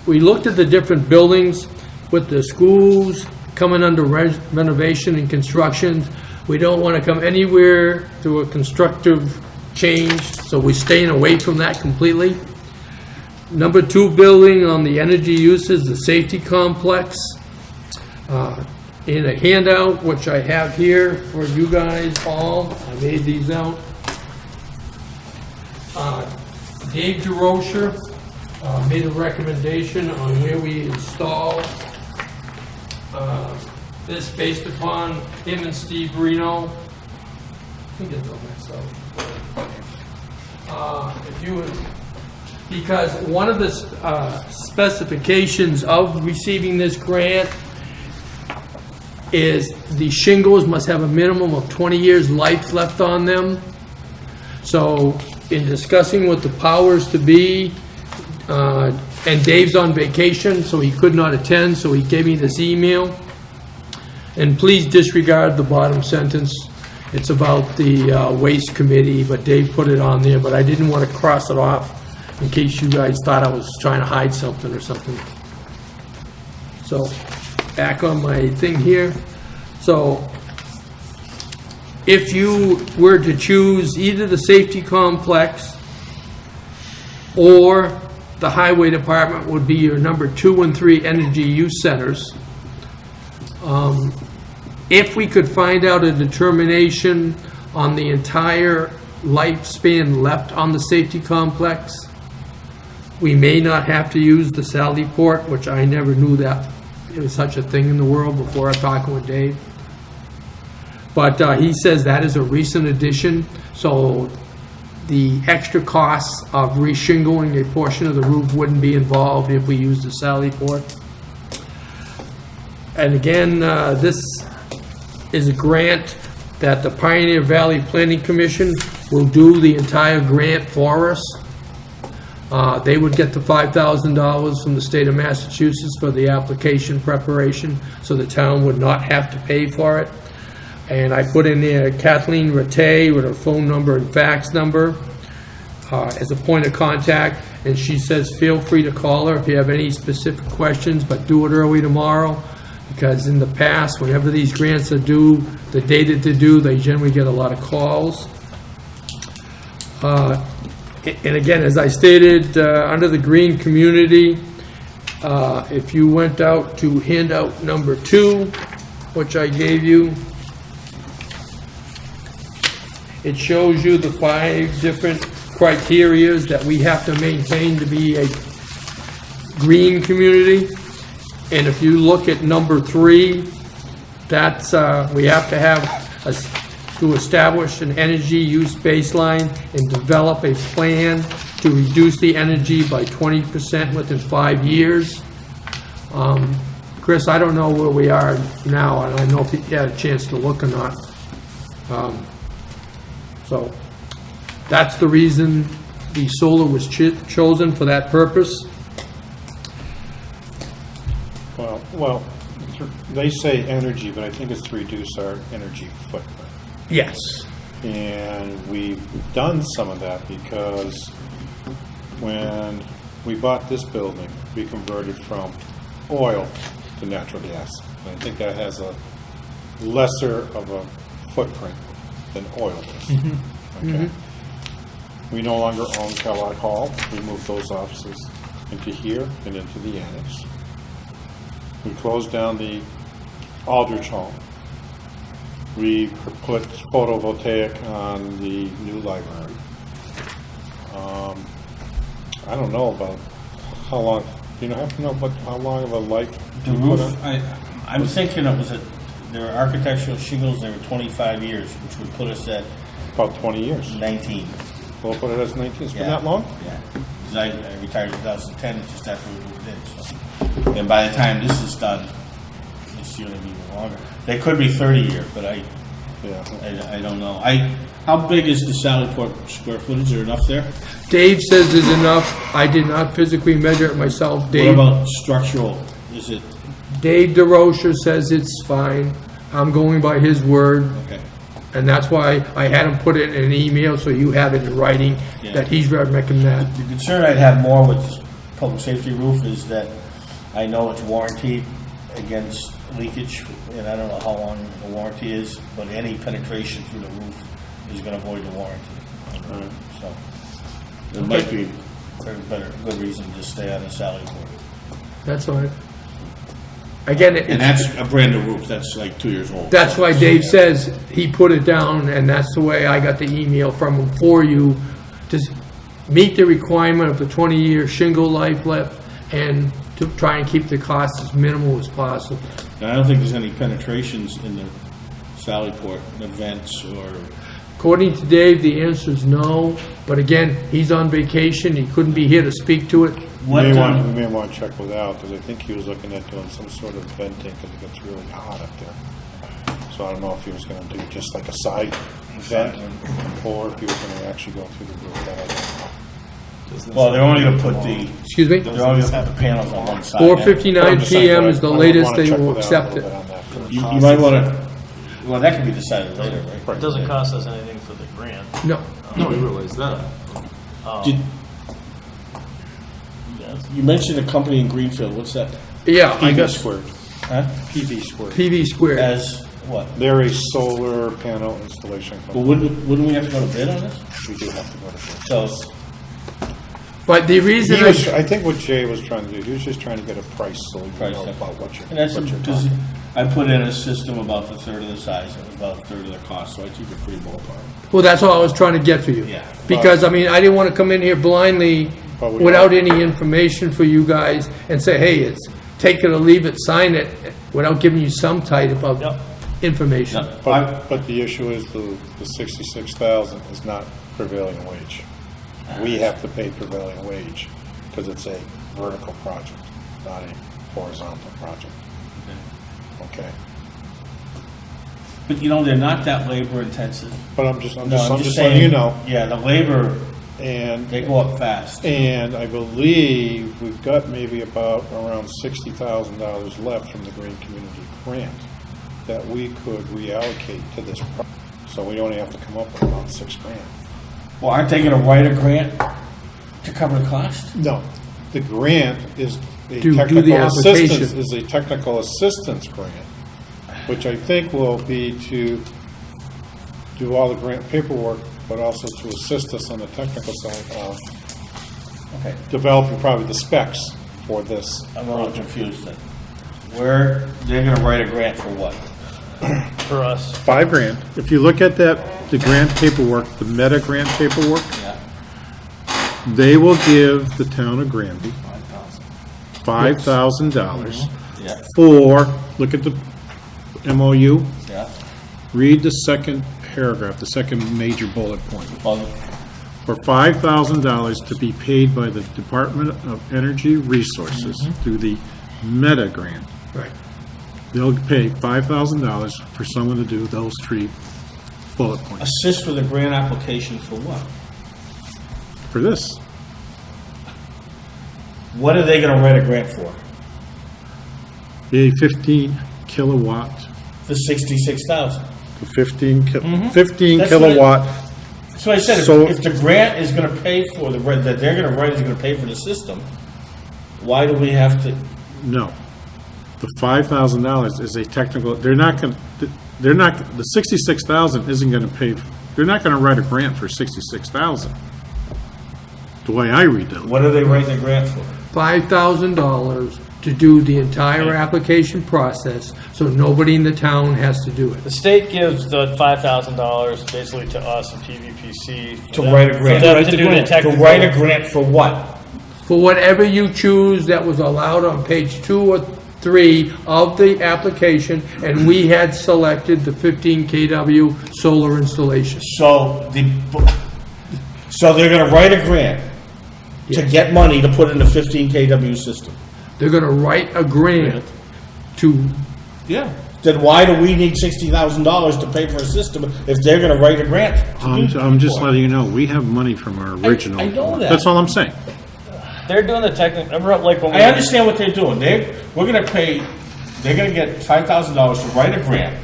We looked at the different buildings with the schools coming under renovation and construction. We don't want to come anywhere to a constructive change, so we're staying away from that completely. Number 2 building on the energy uses, the safety complex. In a handout, which I have here for you guys all, I made these out. Dave DeRocher made a recommendation on where we install this based upon him and Steve Reno. I think it's on myself. Because one of the specifications of receiving this grant is the shingles must have a minimum of 20 years life left on them. So in discussing with the powers to be, and Dave's on vacation, so he could not attend, so he gave me this email. And please disregard the bottom sentence. It's about the waste committee, but Dave put it on there, but I didn't want to cross it off in case you guys thought I was trying to hide something or something. So back on my thing here. So if you were to choose either the safety complex or the highway department would be your number 2 and 3 energy use centers. If we could find out a determination on the entire lifespan left on the safety complex, we may not have to use the Sally Port, which I never knew that it was such a thing in the world before I talked with Dave. But he says that is a recent addition, so the extra costs of reshingling a portion of the roof wouldn't be involved if we use the Sally Port. And again, this is a grant that the Pioneer Valley Planning Commission will do the entire grant for us. They would get the $5,000 from the state of Massachusetts for the application preparation, so the town would not have to pay for it. And I put in there Kathleen Rattay with her phone number and fax number as a point of contact, and she says feel free to call her if you have any specific questions, but do it early tomorrow, because in the past, whenever these grants are due, the day that they're due, they generally get a lot of calls. And again, as I stated, under the green community, if you went out to handout number 2, which I gave you, it shows you the 5 different criterias that we have to maintain to be a green community. And if you look at number 3, that's, we have to have to establish an energy use baseline and develop a plan to reduce the energy by 20% within 5 years. Chris, I don't know where we are now, and I don't know if you had a chance to look or not. So that's the reason the solar was chosen for that purpose. Well, they say energy, but I think it's to reduce our energy footprint. Yes. And we've done some of that because when we bought this building, we converted from oil to natural gas. And I think that has a lesser of a footprint than oil does. Okay. We no longer own Kellogg Hall. We moved those offices into here and into the annex. We closed down the Aldrich Hall. We put photovoltaic on the new library. I don't know about how long, do you have to know how long of a life The you put roof, on? I'm thinking it was, there were architectural shingles, they were 25 years, which would put us at About 20 years. 19. We'll put it as 19. It's been Yeah. that long? Yeah. Because I retired in 2010, just after we moved in, so. And by the time this is done, it's gonna be even longer. They could be 30 years, but I don't know. How big is the Sallyport square footage? Is there enough there? Dave says there's enough. I did not physically measure it myself. Dave, What about structural? Is it, Dave DeRocher says it's fine. I'm going by his word. okay. And that's why I had him put it in an email, so you have it in writing, that he's recommending that. The concern I'd have more with this public safety roof is that I know it's warranted against leakage, and I don't know how long the warranty is, but any penetration through the roof is gonna void the warranty. So, there might be a good reason to stay on the Sallyport. That's all right. Again, And that's a brand new roof, that's like 2 years old. that's why Dave says he put it down, and that's the way I got the email from him for you, to meet the requirement of the 20-year shingle life left, and to try and keep the cost as minimal as possible. And I don't think there's any penetrations in the Sallyport, the vents or, According to Dave, the answer is no, but again, he's on vacation, he couldn't be here to speak to it. We may want to check with Al, because I think he was looking at doing some sort of venting, because it gets really hot up there. So I don't know if he was going to do just like a side vent, or if he was going to actually go through the roof. That I don't know. well, they're only gonna put the, Excuse me? they're only gonna put the panels on one side. 4:59 PM is the I would latest wanna they check will with Al a accept little it. bit on that first. You might wanna, well, that can be decided later, right? It doesn't cost us anything for the grant. No. No, we realize that. Did, Yes. you mentioned a company in Greenfield, what's that? Yeah, I PV got squared. Huh? PV squared. PV squared. As what? They're a solar panel installation Well, company. wouldn't we have to go to bid on this? We do have to go to bid. So, But the reason I think what Jay was trying to do, he was just trying to get a price, so you Price, know yeah. about what you're and that's, talking because about. I put in a system about the third of the size, it was about a third of the cost, so I keep it pretty ballpark. well, that's all I was trying to get for you. Yeah. Because, I mean, I didn't want to come in here blindly But we without are- any information for you guys and say, hey, it's take it or leave it, sign it, without giving you some type of information. But the issue is the 66,000 is not prevailing wage. We have to pay prevailing wage, because it's a vertical project, not a horizontal project. Okay. But you know, they're not that labor intensive. But I'm just No, letting saying, you know. Yeah, the labor And They go up fast. And I believe we've got maybe about around $60,000 left from the Green Community Grant that we could reallocate to this project. So we only have to come up with about $6,000. Well, aren't they gonna write a grant to cover the cost? No, the grant is a Do the technical assistance, application. is a technical assistance grant, which I think will be to do all the grant paperwork, but also to assist us on the technical side of Okay, developing probably the specs for this. I'm a little confused then. Where, they're gonna write a grant for what? For us. $5,000. If you look at that, the grant paperwork, the meta grant paperwork, Yeah. they will give the town of Granby $5,000 Yeah, for, look at the MOU, yeah. read the second paragraph, the second major bullet point. Well, For $5,000 to be paid by the Department of Energy Resources through the meta grant. Right. They'll pay $5,000 for someone to do those 3 bullet points assist with a grant application for what? for this. What are they gonna write a grant for? A 15 kilowatt, For 66,000. to 15 That's what kilowatt. So I said, So- if the grant is gonna pay for that they're gonna write is gonna pay for the system, why do we have to? No. The $5,000 is a technical, the 66,000 isn't gonna pay, they're not gonna write a grant for 66,000. The way I read it. What are they writing the grant for? $5,000 to do the entire application process, so nobody in the town has to do it. The state gives the $5,000 basically to us and PVPC. To write a grant. For them to do the To technical. write a grant for what? For whatever you choose that was allowed on page 2 or 3 of the application, and we had selected the 15 kW solar installation. So they're gonna write a grant to get money to put in a 15 kW system. They're gonna write a grant to, Yeah. Then why do we need $60,000 to pay for a system if they're gonna write a grant? I'm just letting you know, we have money from our original. I know that. That's all I'm saying. They're doing the technical, remember like when we. I understand what they're doing. They're gonna get $5,000 to write a grant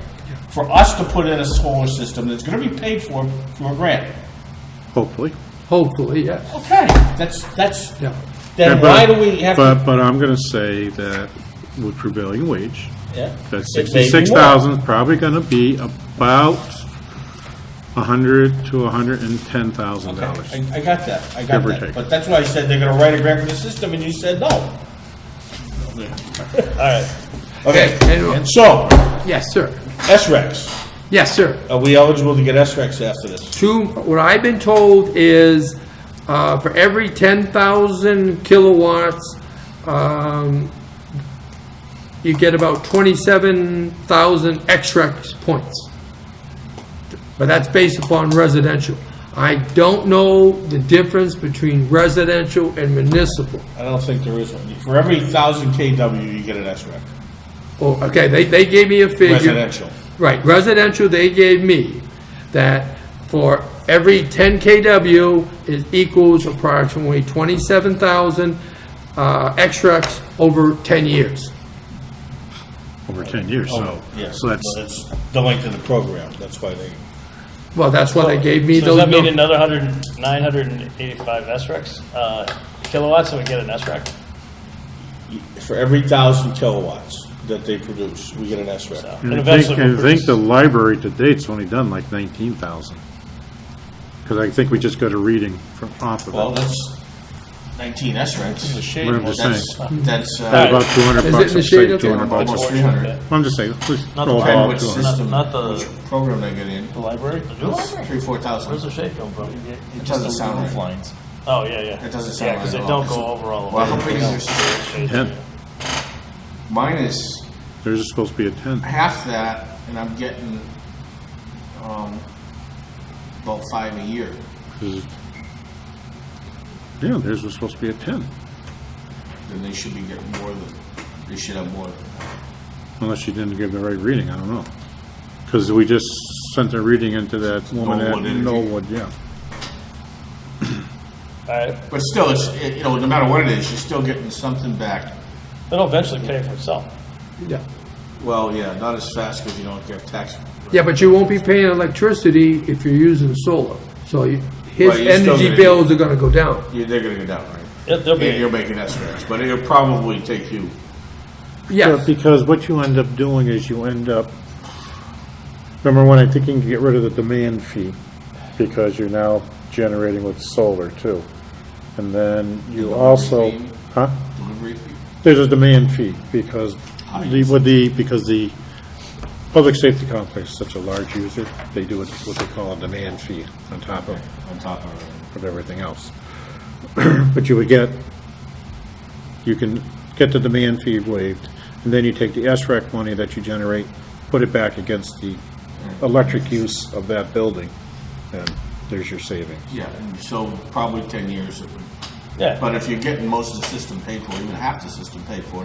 for us to put in a solar system that's gonna be paid for through a grant. Hopefully. hopefully, yes. Okay, that's, Yeah. then Yeah, why do we have to? But I'm gonna say that with prevailing wage, Yeah. that It may be 66,000 is probably gonna be about $100,000 to $110,000. Okay, I got that, Give or take. But that's why I said they're gonna write a grant for the system, and you said no. Alright, Okay, And- so, Yes, sir. SRECs, Yes, sir. are we eligible to get SRECs after this? What I've been told is, for every 10,000 kilowatts, you get about 27,000 extra points. But that's based upon residential. I don't know the difference between residential and municipal. I don't think there is one. For every 1,000 kW, you get an SREC. Oh, okay, they gave me a figure. Residential. Right, residential, they gave me that for every 10 kW, it equals approximately 27,000 extracts over 10 years. Over 10 years, so, Yeah, so that's, that's the length of the program, that's why they, Well, that's what they gave me. so does those that mean num- another 985 SRECs, kilowatts, so we get an SREC? for every 1,000 kilowatts that they produce, we get an SREC. and And I think, eventually and I we'll think the produce- library to date's only done like 19,000. Because I think we just got a reading from off of Well, it. that's 19 SRECs. What I'm just saying. That's, At about 200 Is it bucks, in the I'd shade say of- 200 bucks. almost 300. I'm just saying, let's Not throw the about Which 200. system, Not the- which program they get in. The library? The new library? 3,000-4,000. Where's the shade come from? It doesn't sound right. lines. Oh, yeah, yeah. It doesn't sound Yeah, because right they at all. don't go over all the Well, way. how big is your system? 10. Mine is Theirs is supposed to be a 10. half that, and I'm getting, about 5 a year. Yeah, theirs was supposed to be a 10, Then they should be getting more than, they should have more than that. unless you didn't give the right reading, I don't know. Because we just sent a reading into that woman at Knollwood Energy. Knollwood, yeah. Alright, But still, you know, no matter what it is, you're still getting something back. it'll eventually pay for itself. Yeah. Well, yeah, not as fast because you don't get tax. Yeah, but you won't be paying electricity if you're using solar. So his Well, you're still energy gonna bills are gonna go down. They're gonna go down, right? They'll be, You're making estimates, but it'll probably take you. Yeah, Because what you end up doing is you end up, number one, I think you can get rid of the demand fee, because you're now generating with solar too. And then you also, huh? Delivery fee. There's a demand fee, because because the public safety complex is such a large user, they do what they call a demand fee on top of everything else. But you can get the demand fee waived, and then you take the SREC money that you generate, put it back against the electric use of that building, and there's your savings. Yeah, and so probably 10 years. yeah. But if you're getting most of the system paid for, even half the system paid for,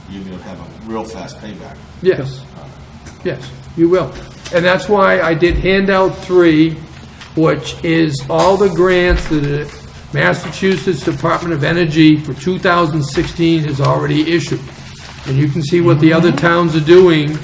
you're gonna have a real fast payback. yes. Yes, you will. And that's why I did handout 3, which is all the grants that the Massachusetts Department of Energy for 2016 has already issued. And you can see what the other towns are doing.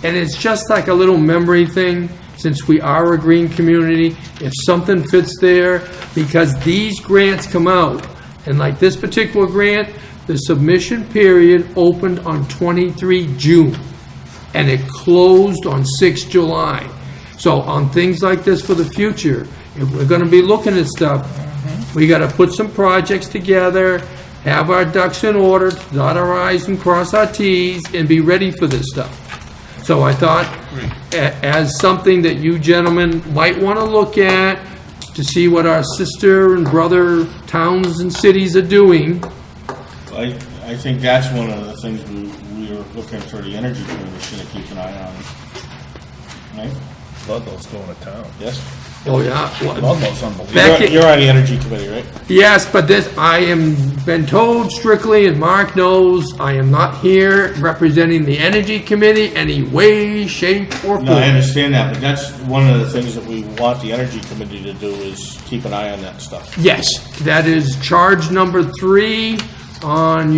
And it's just like a little memory thing, since we are a green community, if something fits there, because these grants come out, and like this particular grant, the submission period opened on 23 June, and it closed on 6 July. So on things like this for the future, if we're gonna be looking at stuff, we gotta put some projects together, have our ducks in order, dot our i's and cross our t's, and be ready for this stuff. So I thought, as something that you gentlemen might want to look at, to see what our sister and brother towns and cities are doing. I think that's one of the things we were looking for the Energy Commission to keep an eye on. Right? Ludlow's going to town. Yes? Oh, yeah. Ludlow's unbelievable. Back You're on the Energy Committee, right? Yes, but this, I am been told strictly, and Mark knows, I am not here representing the Energy Committee any way, shape, or form. No, I understand that, but that's one of the things that we want the Energy Committee to do is keep an eye on that stuff. Yes, that is charge number 3 on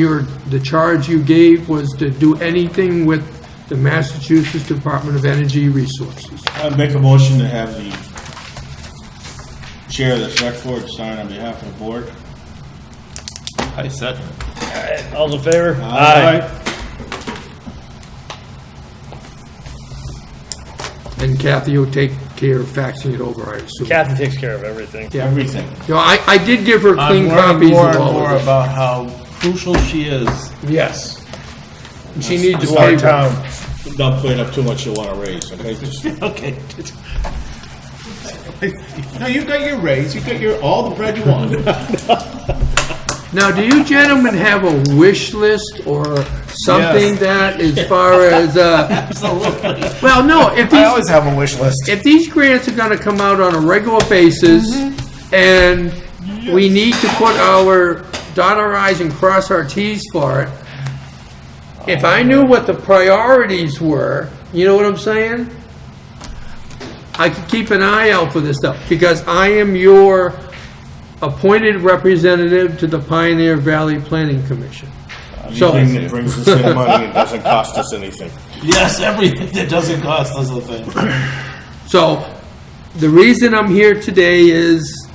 the charge you gave was to do anything with the Massachusetts Department of Energy Resources. I make a motion to have the chair of the Selectboard sign on behalf of the board. I said. All's in favor? And Kathy will take care of faxing it over, I assume. Kathy takes care of everything. Yeah. Everything. You know, I did give her I'm clean learning copies more of and all more of it. about how crucial she is Yes. And she needs to to our pay. town. Don't put up too much you want to raise, okay? Just- Okay. No, you got your raise. You got all the bread you want. Now, do you gentlemen have a wish list or something Yes. that, as far as, Absolutely. well, no, if I always these, have a wish list. if these grants are gonna come out on a regular basis, and we need to put dot our i's and cross our t's for it, if I knew what the priorities were, you know what I'm saying? I could keep an eye out for this stuff, because I am your appointed representative to the Pioneer Valley Planning Commission. So, Anything that brings us in money and doesn't cost us anything. Yes, everything that doesn't cost us a thing. so, the reason I'm here today is,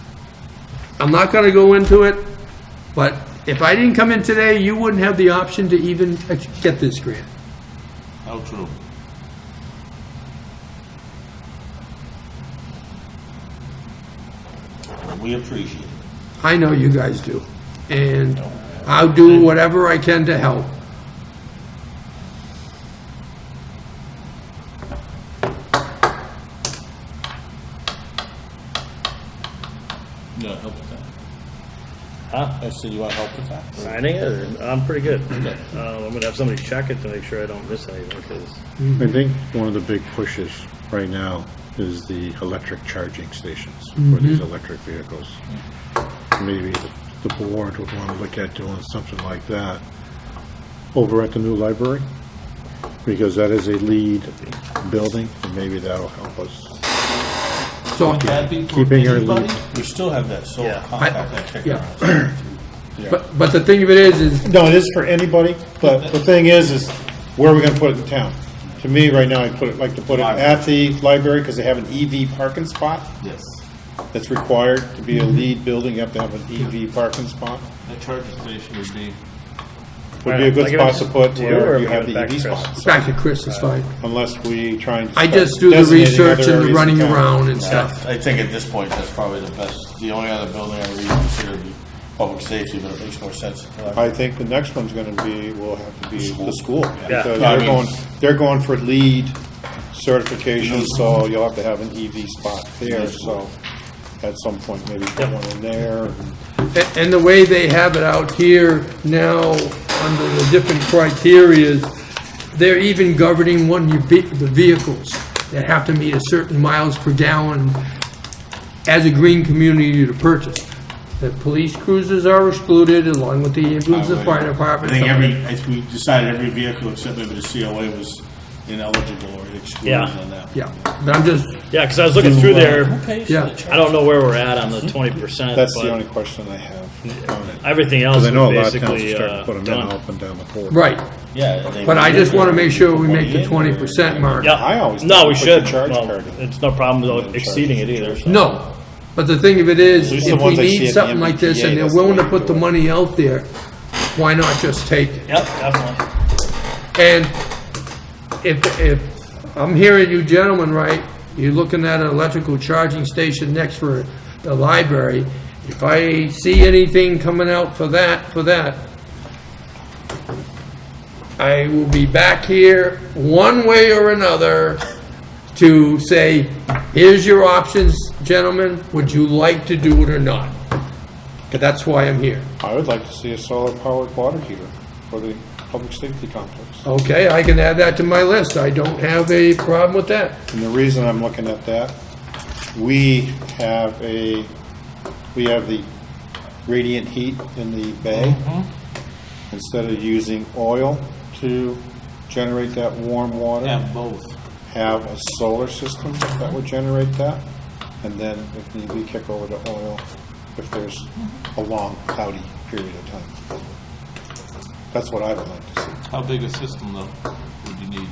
I'm not gonna go into it, but if I didn't come in today, you wouldn't have the option to even get this grant. How true. We appreciate it. I know you guys do. And I'll do whatever I can to help. You want help with that? Huh? I said, you want help with that? Signing it? Or- I'm pretty good. I'm gonna have somebody check it to make sure I don't miss anything, because I think one of the big pushes right now is the electric charging stations for these electric vehicles. Maybe the board would want to look at doing something like that over at the new library, because that is a lead building, and maybe that'll help us So, That'd be for Keeping her anybody? lead. We still have that solar Yeah. compact that kick yeah. around. But the thing of it is No, it is for anybody, but the thing is where are we gonna put it in town? To me, right now, I'd like to put it at the library, because they have an EV parking spot Yes. that's required to be a lead building, you have to have an EV parking spot. A charging station would be. Would be a good Like, spot it's to put to you, where or you we have give it the back EV to Chris? spots. back to Chris is fine. Unless we try and. I start just do the designating research other and the areas running in town. around and stuff. I think at this point, that's probably the best, the only other building I would even consider to be public safety, but it makes more sense. I think the next one's gonna be, will have to be the school. Yeah. Because No, I mean- they're going for lead certification, so you'll have to have an EV spot there, so at some point, maybe put one in there. And the way they have it out here now, under the different criterias, they're even governing the vehicles that have to meet a certain miles per gallon as a green community to purchase. The police cruisers are excluded along with the ambulance and fire I department. think we decided every vehicle except maybe the COA was ineligible or excluded Yeah. on that. Yeah, but I'm just, Yeah, because I was looking through there. yeah. I don't know where we're at on the 20%. That's the but only question I have on it. everything else Because I know a is lot of towns are basically starting to put them in done. up and down the board. Right, Yeah. but I just want to make sure we make the 20% mark. Yeah, I always no, thought we we put should. the charge Well, card in. it's no problem And with then exceeding it charge. either. So. No, but the thing of it is, At least if the we ones I see need at something the like this MBTA, and they're that's the willing way to to put do the it. money out there, why not just take it? Yep, definitely. And if I'm hearing you gentlemen right, you're looking at an electrical charging station next for the library. If I see anything coming out for that, I will be back here one way or another to say, here's your options, gentlemen, would you like to do it or not? 'Cause that's why I'm here. I would like to see a solar-powered water heater for the public safety complex. Okay, I can add that to my list. I don't have a problem with that. And the reason I'm looking at that, we have the radiant heat in the bay. Instead of using oil to generate that warm water, Have both. have a solar system that would generate that, and then if need be, kick over to oil if there's a long cloudy period of time. That's what I would like to see. How big a system though would you need?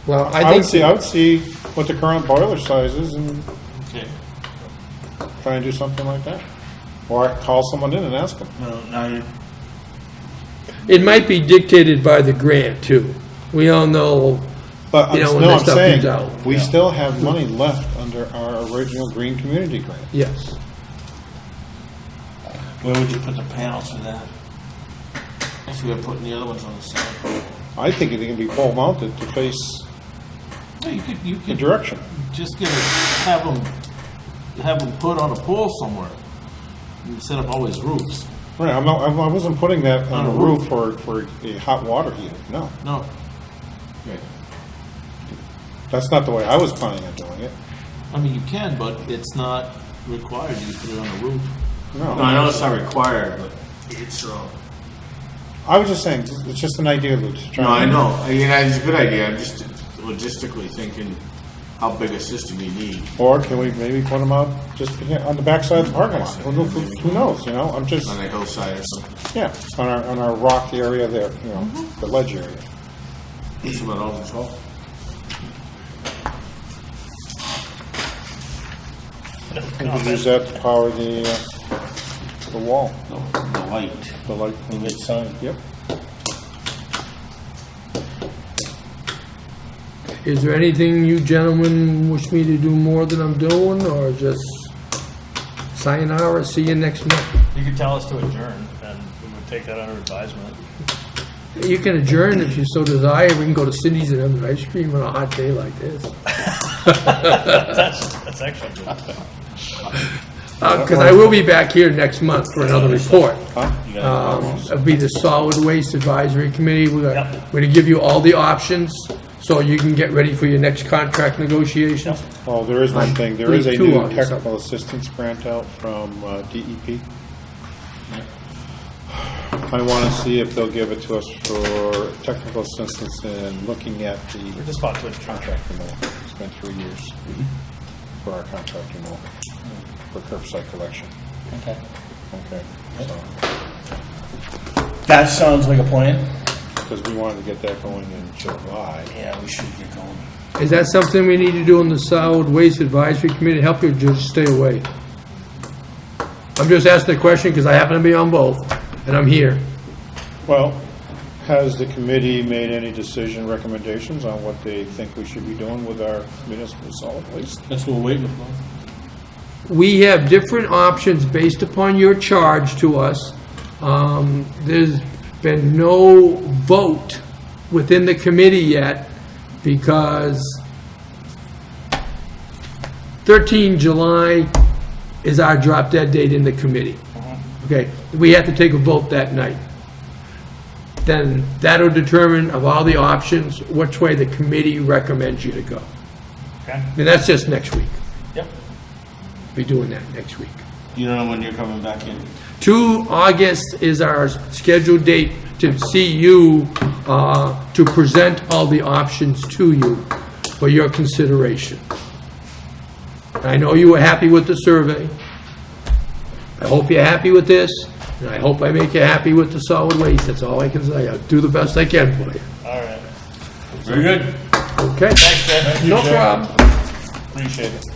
Well, I would see what the current boiler size is and Okay. try and do something like that. Or call someone in and ask them. No, now you, It might be dictated by the grant too. We all know, But You know, when no, that I'm stuff saying, comes out. we still have money left under our original Green Community Grant. yes. where would you put the panels for that? If you were putting the other ones on the side. I think it can be pole mounted to face Yeah, you the could direction. just have them put on a pole somewhere instead of always roofs. Right, I wasn't putting that on On a a roof for a hot water heater, no. No. That's not the way I was planning on doing it, I mean, you can, but it's not required. You put it on the roof. No, no. I know it's not required, but it's, I was just saying, it's just an idea, Lou, to try. no, I and- know, I mean, it's a good idea, I'm just logistically thinking how big a system you need. Or can we maybe put them out just on the backside of the parking lot? Who knows, you know, I'm just, On a hillside or something. yeah, on our rock area there, you know, the ledge area. It's about all this hall. We could use that to power the wall, No, the light. the light from the sign, yep. Is there anything you gentlemen wish me to do more than I'm doing, or just sayonara, see you next month? You could tell us to adjourn, and we would take that under advisement. You can adjourn if you so desire. We can go to Cindy's and have an ice cream on a hot day like this. That's actually good. Because I will be back here next month for another report. Huh? It'll be the Solid Waste Advisory Committee. We're Yep. going to give you all the options so you can get ready for your next contract negotiations. Well, there is one thing, there is a Two new on this. technical assistance grant out from DEP. I want to see if they'll give it to us for technical assistance in looking at We're the just about to adjourn. contract renewal. It's been 3 years. for our contract renewal, for curbside collection. Okay. Okay, so, That sounds like a plan. because we wanted to get that going in July. Yeah, we should get going. Is that something we need to do on the Solid Waste Advisory Committee? Help you just stay away? I'm just asking the question because I happen to be on both, and I'm here. Well, has the committee made any decision, recommendations on what they think we should be doing with our municipal solid waste? That's what we're waiting for. We have different options based upon your charge to us. There's been no vote within the committee yet because 13 July is our drop dead date in the committee. Okay, we have to take a vote that night. Then that'll determine of all the options, which way the committee recommends you to go. Okay. And that's just next week. Yep. Be doing that next week. You don't know when you're coming back in? 2 August is our scheduled date to see you, to present all the options to you for your consideration. I know you were happy with the survey. I hope you're happy with this, and I hope I make you happy with the solid waste. That's all I can say. I'll do the best I can for you. All right. Very good. Okay? Thanks, Jeff. No problem. Appreciate it.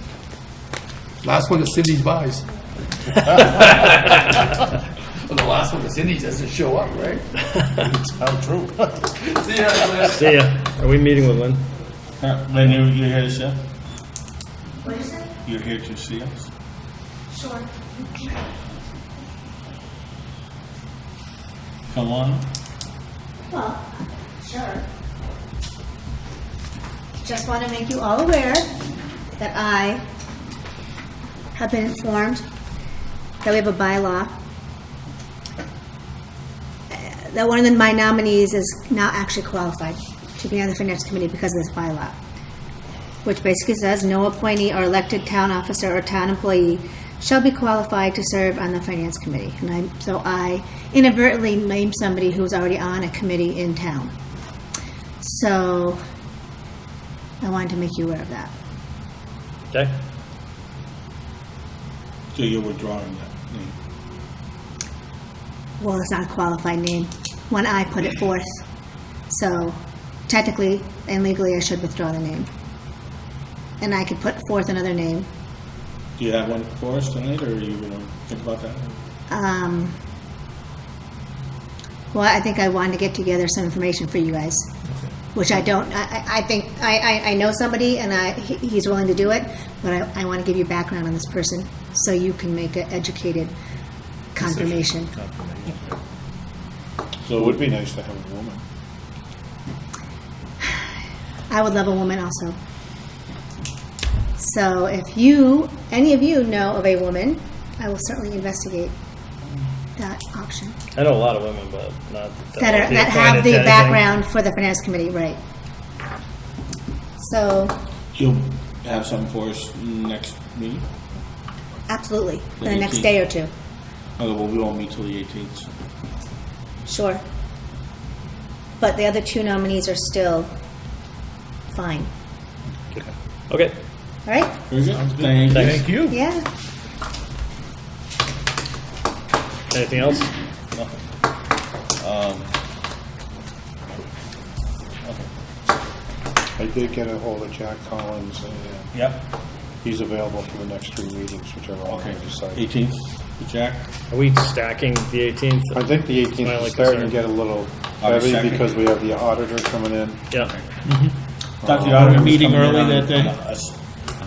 Last one that Cindy's buys. Well, the last one that Cindy doesn't show up, right? How true. See ya. See ya. Are we meeting with Lynn? Lynn, you're here to see us? What is it? You're here to see us? Sure. Come on. Well, sure. Just want to make you all aware that I have been informed that we have a bylaw, that one of my nominees is not actually qualified to be on the finance committee because of this bylaw, which basically says no appointee or elected town officer or town employee shall be qualified to serve on the finance committee. And so I inadvertently named somebody who's already on a committee in town. So I wanted to make you aware of that. Okay. So you're withdrawing that name? Well, it's not a qualified name when I put it forth. So technically and legally, I should withdraw the name. And I could put forth another name. Do you have one for us tonight, or are you going to think about that? Well, I think I wanted to get together some information for you guys, which I don't. I think I know somebody, and he's willing to do it, but I want to give you background on this person so you can make an educated confirmation. So it would be nice to have a woman. I would love a woman also. So if any of you know of a woman, I will certainly investigate that option. I know a lot of women, but not That have the background for the finance committee, right? So, You'll have something for us next meeting? absolutely, The the next 18th. day or two. Oh, well, we won't meet till the 18th. So. Sure. But the other two nominees are still fine. Okay. All right? Very good. Thank you. Yeah. Anything else? I did get a hold of Jack Collins, and Yep. he's available for the next 3 meetings, whichever one Okay. we decide. 18th, Jack. Are we stacking the 18th? I think the 18th My only is starting to concern. get a little August heavy 2nd. because we have the auditor coming in. Yeah. Thought the auditor was meeting coming in early on- that day? on us.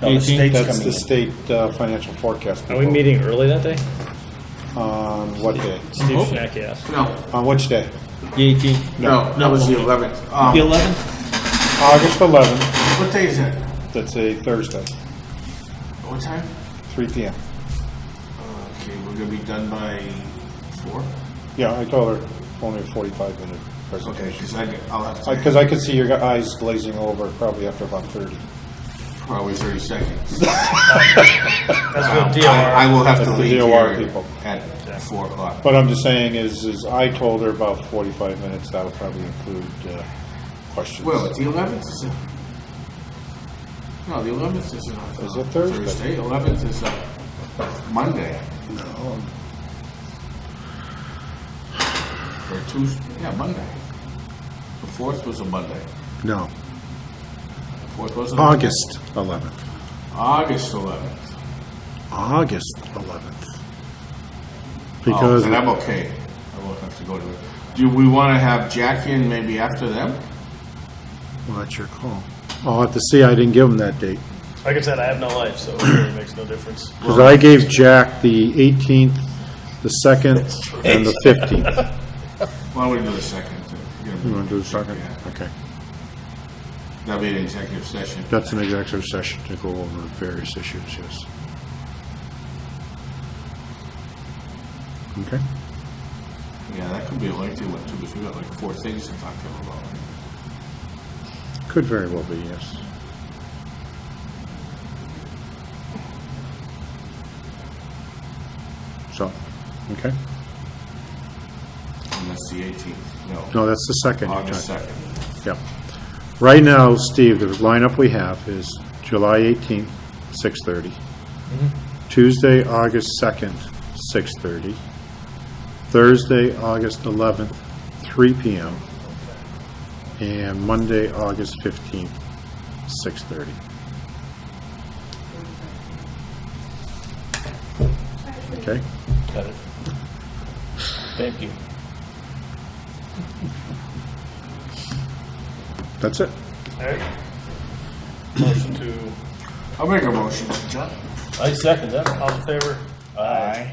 No, the state's That's coming the in. state financial forecast. Are we people. meeting early that day? On what day? Steve Schnack asked. No, On which day? The 18th. no, that was the 11th. The 11th? August 11th. What day is that? That's a Thursday, What time? 3 p.m. Okay, we're gonna be done by 4? Yeah, I told her only a 45-minute Okay, presentation. I'll have to. Because I could see your eyes glazing over probably after about 30. Probably 30 seconds. That's what DOR. I will have to That's the leave DOR here people. at 4 o'clock. What I'm just saying is I told her about 45 minutes. That would probably include questions. Well, it's the 11th. No, the 11th is not Is it Thursday? 11th is Monday. No. Or Tuesday. Yeah, Monday. The 4th was a Monday. No, The 4th wasn't a Monday? August 11th. August 11th. August 11th. Because, Oh, then I'm okay. I won't have to go to it. Do we want to have Jackie in maybe after them? well, that's your call. I'll have to see, I didn't give him that date. Like I said, I have no life, so it really makes no difference. Because I gave Jack the 18th, the 2nd, and the 15th. Why don't we do the 2nd? You want to do the 2nd? Yeah. Okay. That'll be an executive session. That's an executive session to go over various issues, yes. Okay. Yeah, that could be a lengthy one too, because we got like 4 things to talk to them about. Could very well be, yes. So, okay. And that's the 18th. No. No, that's the 2nd. you're August talking. 2nd. Yeah. Right now, Steve, the lineup we have is July 18th, 6:30. Tuesday, August 2nd, 6:30. Thursday, August 11th, 3 p.m. And Monday, August 15th, 6:30. Okay? Got it. Thank you. That's it. All right. Motion to, I'll make a motion, John. I second that. All in favor? Aye.